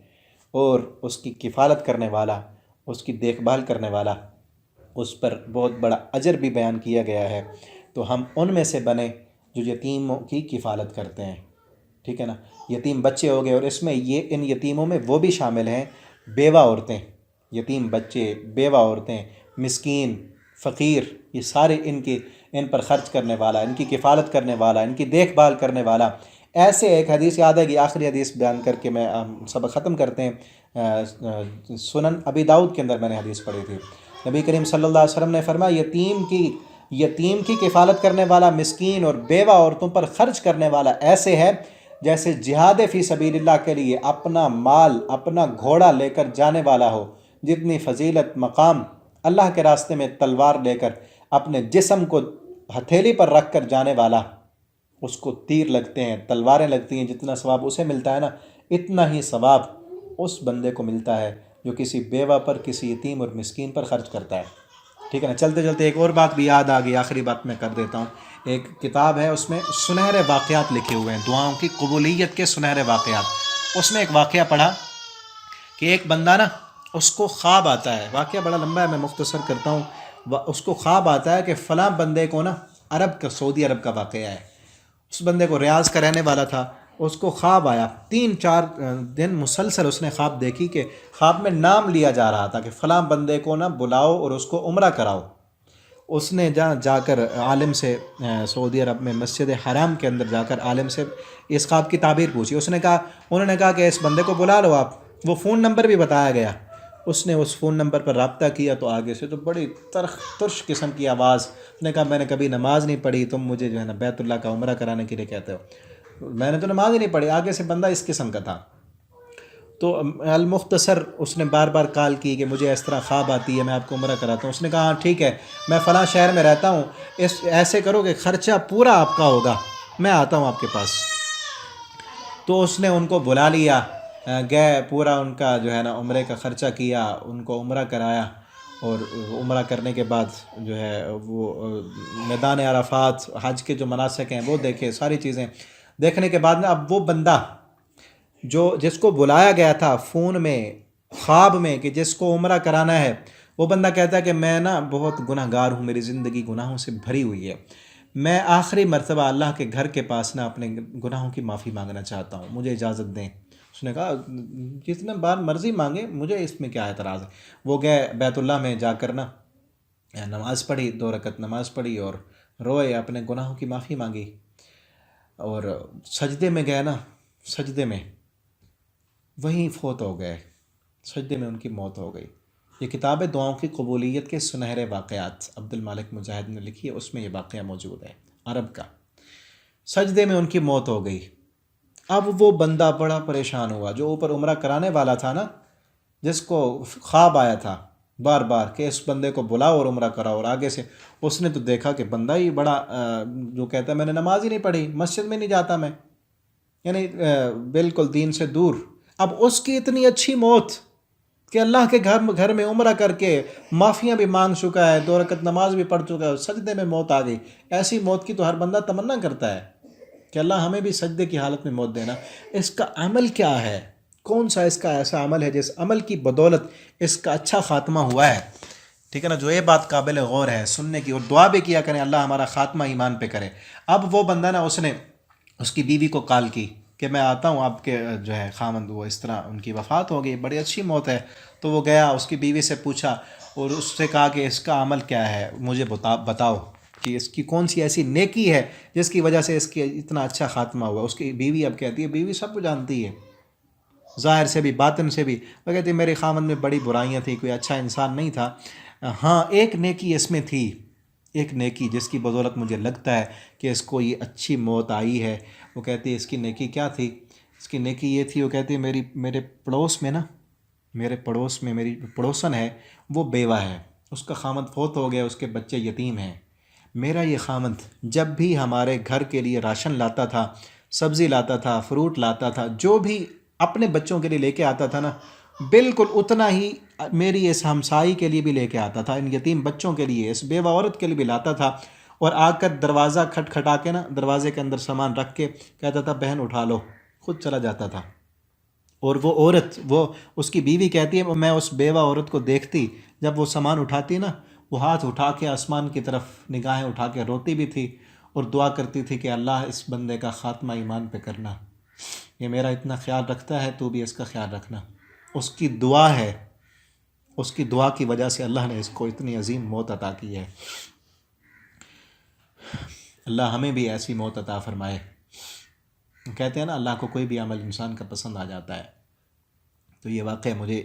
اور اس کی کفالت کرنے والا، اس کی دیکھ بھال کرنے والا، اس پر بہت بڑا اجر بھی بیان کیا گیا ہے۔ تو ہم ان میں سے بنیں جو یتیموں کی کفالت کرتے ہیں، ٹھیک ہے نا، یتیم بچے ہو گئے، اور اس میں ان یتیموں میں وہ بھی شامل ہیں بیوہ عورتیں، یتیم بچے، بیوہ عورتیں، مسکین، فقیر، یہ سارے ان پر خرچ کرنے والا، ان کی کفالت کرنے والا، ان کی دیکھ بھال کرنے والا۔ ایسے ایک حدیث یاد ہے کہ آخری حدیث بیان کر کے میں سبق ختم کرتے ہیں، سنن ابی داؤد کے اندر میں نے حدیث پڑھی تھی، نبی کریم صلی اللہ علیہ وسلم نے فرمایا یتیم کی کفالت کرنے والا، مسکین اور بیوہ عورتوں پر خرچ کرنے والا ایسے ہے جیسے جہاد فی سبیل اللہ کے لیے اپنا مال، اپنا گھوڑا لے کر جانے والا ہو۔ جتنی فضیلت، مقام اللہ کے راستے میں تلوار لے کر اپنے جسم کو ہتھیلی پر رکھ کر جانے والا، اس کو تیر لگتے ہیں، تلواریں لگتی ہیں، جتنا ثواب اسے ملتا ہے نا، اتنا ہی ثواب اس بندے کو ملتا ہے جو کسی بیوہ پر، کسی یتیم اور مسکین پر خرچ کرتا ہے۔ ٹھیک ہے نا؟ چلتے چلتے ایک اور بات بھی یاد آ گئی، آخری بات میں کر دیتا ہوں۔ ایک کتاب ہے، اس میں سنہرے واقعات لکھے ہوئے ہیں، دعاؤں کی قبولیت کے سنہرے واقعات۔ اس میں ایک واقعہ پڑھا کہ ایک بندہ نا، اس کو خواب آتا ہے، واقعہ بڑا لمبا ہے، میں مختصر کرتا ہوں۔ اس کو خواب آتا ہے کہ فلاں بندے کو نا، سعودی عرب کا واقعہ ہے، اس بندے کو ریاض کا رہنے والا تھا، اس کو خواب آیا، 3-4 دن مسلسل اس نے خواب دیکھی کہ خواب میں نام لیا جا رہا تھا کہ فلاں بندے کو نا بلاؤ اور اس کو عمرہ کراؤ۔ اس نے جا کر عالم سے، سعودی عرب میں مسجد حرام کے اندر جا کر عالم سے اس خواب کی تعبیر پوچھی۔ انہوں نے کہا کہ اس بندے کو بلا لو آپ۔ وہ فون نمبر بھی بتایا گیا، اس نے اس فون نمبر پر رابطہ کیا تو آگے سے تو بڑی ترش قسم کی آواز، اس نے کہا میں نے کبھی نماز نہیں پڑھی، تم مجھے جو ہے نا بیت اللہ کا عمرہ کرانے کے لیے کہتے ہو، میں نے تو نماز ہی نہیں پڑھی۔ آگے سے بندہ اس قسم کا تھا۔ تو المختصر اس نے بار بار کال کی کہ مجھے اس طرح خواب آتی ہے، میں آپ کو عمرہ کراتا ہوں۔ اس نے کہا ہاں ٹھیک ہے، میں فلاں شہر میں رہتا ہوں، ایسے کرو کہ خرچہ پورا آپ کا ہوگا، میں آتا ہوں آپ کے پاس۔ تو اس نے ان کو بلا لیا، گئے، پورا ان کا جو ہے نا عمرے کا خرچہ کیا، ان کو عمرہ کرایا، اور عمرہ کرنے کے بعد جو ہے وہ میدان عرفات، حج کے جو مناسک ہیں وہ دیکھے، ساری چیزیں دیکھنے کے بعد نا، اب وہ بندہ جس کو بلایا گیا تھا فون میں، خواب میں، کہ جس کو عمرہ کرانا ہے، وہ بندہ کہتا ہے کہ میں نا بہت گناہ گار ہوں، میری زندگی گناہوں سے بھری ہوئی ہے، میں آخری مرتبہ اللہ کے گھر کے پاس نا اپنے گناہوں کی معافی مانگنا چاہتا ہوں، مجھے اجازت دیں۔ اس نے کہا جتنے بار مرضی مانگے، مجھے اس میں کیا اعتراض ہے۔ وہ گئے بیت اللہ میں، جا کر نا نماز پڑھی، 2 رکعت نماز پڑھی اور روئے، اپنے گناہوں کی معافی مانگی، اور سجدے میں گئے نا، سجدے میں وہیں فوت ہو گئے، سجدے میں ان کی موت ہو گئی۔ یہ کتاب دعاؤں کی قبولیت کے سنہرے واقعات عبد المالک مجاہد نے لکھی ہے، اس میں یہ واقعہ موجود ہے، عرب کا۔ سجدے میں ان کی موت ہو گئی۔ اب وہ بندہ بڑا پریشان ہوا، جو اوپر عمرہ کرانے والا تھا نا، جس کو خواب آیا تھا بار بار کہ اس بندے کو بلاؤ اور عمرہ کراؤ، اور آگے سے اس نے تو دیکھا کہ بندہ ہی بڑا جو کہتا ہے میں نے نماز ہی نہیں پڑھی، مسجد میں نہیں جاتا میں، یعنی بالکل دین سے دور۔ اب اس کی اتنی اچھی موت کہ اللہ کے گھر میں عمرہ کر کے معافیاں بھی مانگ چکا ہے، 2 رکعت نماز بھی پڑھ چکا ہے، سجدے میں موت آ گئی۔ ایسی موت کی تو ہر بندہ تمنا کرتا ہے کہ اللہ ہمیں بھی سجدے کی حالت میں موت دینا۔ اس کا عمل کیا ہے؟ کون سا اس کا ایسا عمل ہے جس عمل کی بدولت اس کا اچھا خاتمہ ہوا ہے؟ ٹھیک ہے نا؟ جو یہ بات قابل غور ہے سننے کی، اور دعا بھی کیا کریں اللہ ہمارا خاتمہ ایمان پہ کرے۔ اب وہ بندہ نا، اس نے اس کی بیوی کو کال کی کہ میں آتا ہوں آپ کے جو ہے خامند، وہ اس طرح ان کی وفات ہو گئی، بڑی اچھی موت ہے۔ تو وہ گیا، اس کی بیوی سے پوچھا اور اس سے کہا کہ اس کا عمل کیا ہے، مجھے بتاؤ کہ اس کی کون سی ایسی نیکی ہے جس کی وجہ سے اس کی اتنا اچھا خاتمہ ہوا۔ اس کی بیوی اب کہتی ہے، بیوی سب کو جانتی ہے، ظاہر سے بھی باطن سے بھی، وہ کہتی ہے میرے خامند میں بڑی برائیاں تھیں، کوئی اچھا انسان نہیں تھا، ہاں ایک نیکی اس میں تھی، ایک نیکی جس کی بدولت مجھے لگتا ہے کہ اس کو یہ اچھی موت آئی ہے۔ وہ کہتی ہے اس کی نیکی کیا تھی؟ اس کی نیکی یہ تھی، وہ کہتی ہے میرے پڑوس میں نا، میرے پڑوس میں میری پڑوسن ہے، وہ بیوہ ہے، اس کا خامند فوت ہو گیا، اس کے بچے یتیم ہیں۔ میرا یہ خامند جب بھی ہمارے گھر کے لیے راشن لاتا تھا، سبزی لاتا تھا، فروٹ لاتا تھا، جو بھی اپنے بچوں کے لیے لے کے آتا تھا نا، بالکل اتنا ہی میری اس ہمسائی کے لیے بھی لے کے آتا تھا، ان یتیم بچوں کے لیے، اس بیوہ عورت کے لیے بھی لاتا تھا، اور آ کر دروازہ کھٹکھٹا کے نا، دروازے کے اندر سامان رکھ کے کہتا تھا بہن اٹھا لو، خود چلا جاتا تھا۔ اور وہ عورت، وہ اس کی بیوی کہتی ہے میں اس بیوہ عورت کو دیکھتی، جب وہ سامان اٹھاتی نا، وہ ہاتھ اٹھا کے آسمان کی طرف نگاہیں اٹھا کے روتی بھی تھی، اور دعا کرتی تھی کہ اللہ اس بندے کا خاتمہ ایمان پہ کرنا، یہ میرا اتنا خیال رکھتا ہے، تو بھی اس کا خیال رکھنا۔ اس کی دعا ہے، اس کی دعا کی وجہ سے اللہ نے اس کو اتنی عظیم موت عطا کی ہے۔ اللہ ہمیں بھی ایسی موت عطا فرمائے۔ کہتے ہیں نا اللہ کو کوئی بھی عمل انسان کا پسند آ جاتا ہے، تو یہ واقعہ مجھے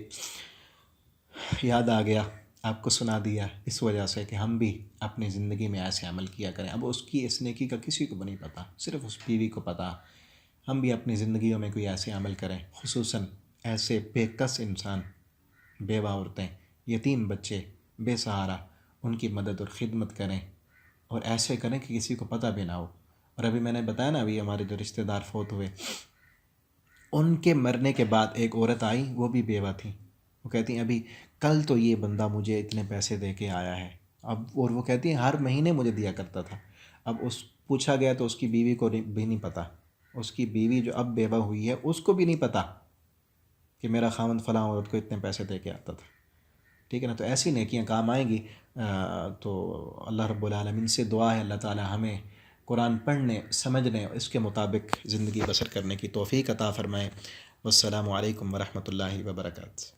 یاد آ گیا۔ آپ کو سنا دیا اس وجہ سے کہ ہم بھی اپنی زندگی میں ایسے عمل کیا کریں. اب اس کی اس نیکی کا کسی کو بھی نہیں پتہ، صرف اس بیوی کو پتہ. ہم بھی اپنی زندگیوں میں کوئی ایسے عمل کریں، خصوصاً ایسے بے کس انسان، بیوہ عورتیں، یتیم بچے، بے سہارا، ان کی مدد اور خدمت کریں، اور ایسے کریں کہ کسی کو پتہ بھی نہ ہو. اور ابھی میں نے بتایا نا، ابھی ہمارے جو رشتہ دار فوت ہوئے، ان کے مرنے کے بعد ایک عورت آئی، وہ بھی بیوہ تھی. وہ کہتی ہیں ابھی کل تو یہ بندہ مجھے اتنے پیسے دے کے آیا ہے. اور وہ کہتی ہیں ہر مہینے مجھے دیا کرتا تھا. اب پوچھا گیا تو اس کی بیوی کو بھی نہیں پتہ. اس کی بیوی جو اب بیوہ ہوئی ہے، اس کو بھی نہیں پتہ کہ میرا خاوند فلاں عورت کو اتنے پیسے دے کے آتا تھا. ٹھیک ہے نا؟ تو ایسی نیکیاں کام آئیں گی. تو اللہ رب العالمین سے دعا ہے، اللہ تعالی ہمیں قرآن پڑھنے، سمجھنے، اس کے مطابق زندگی بسر کرنے کی توفیق عطا فرمائے. والسلام علیکم ورحمۃ اللہ وبرکاتہ.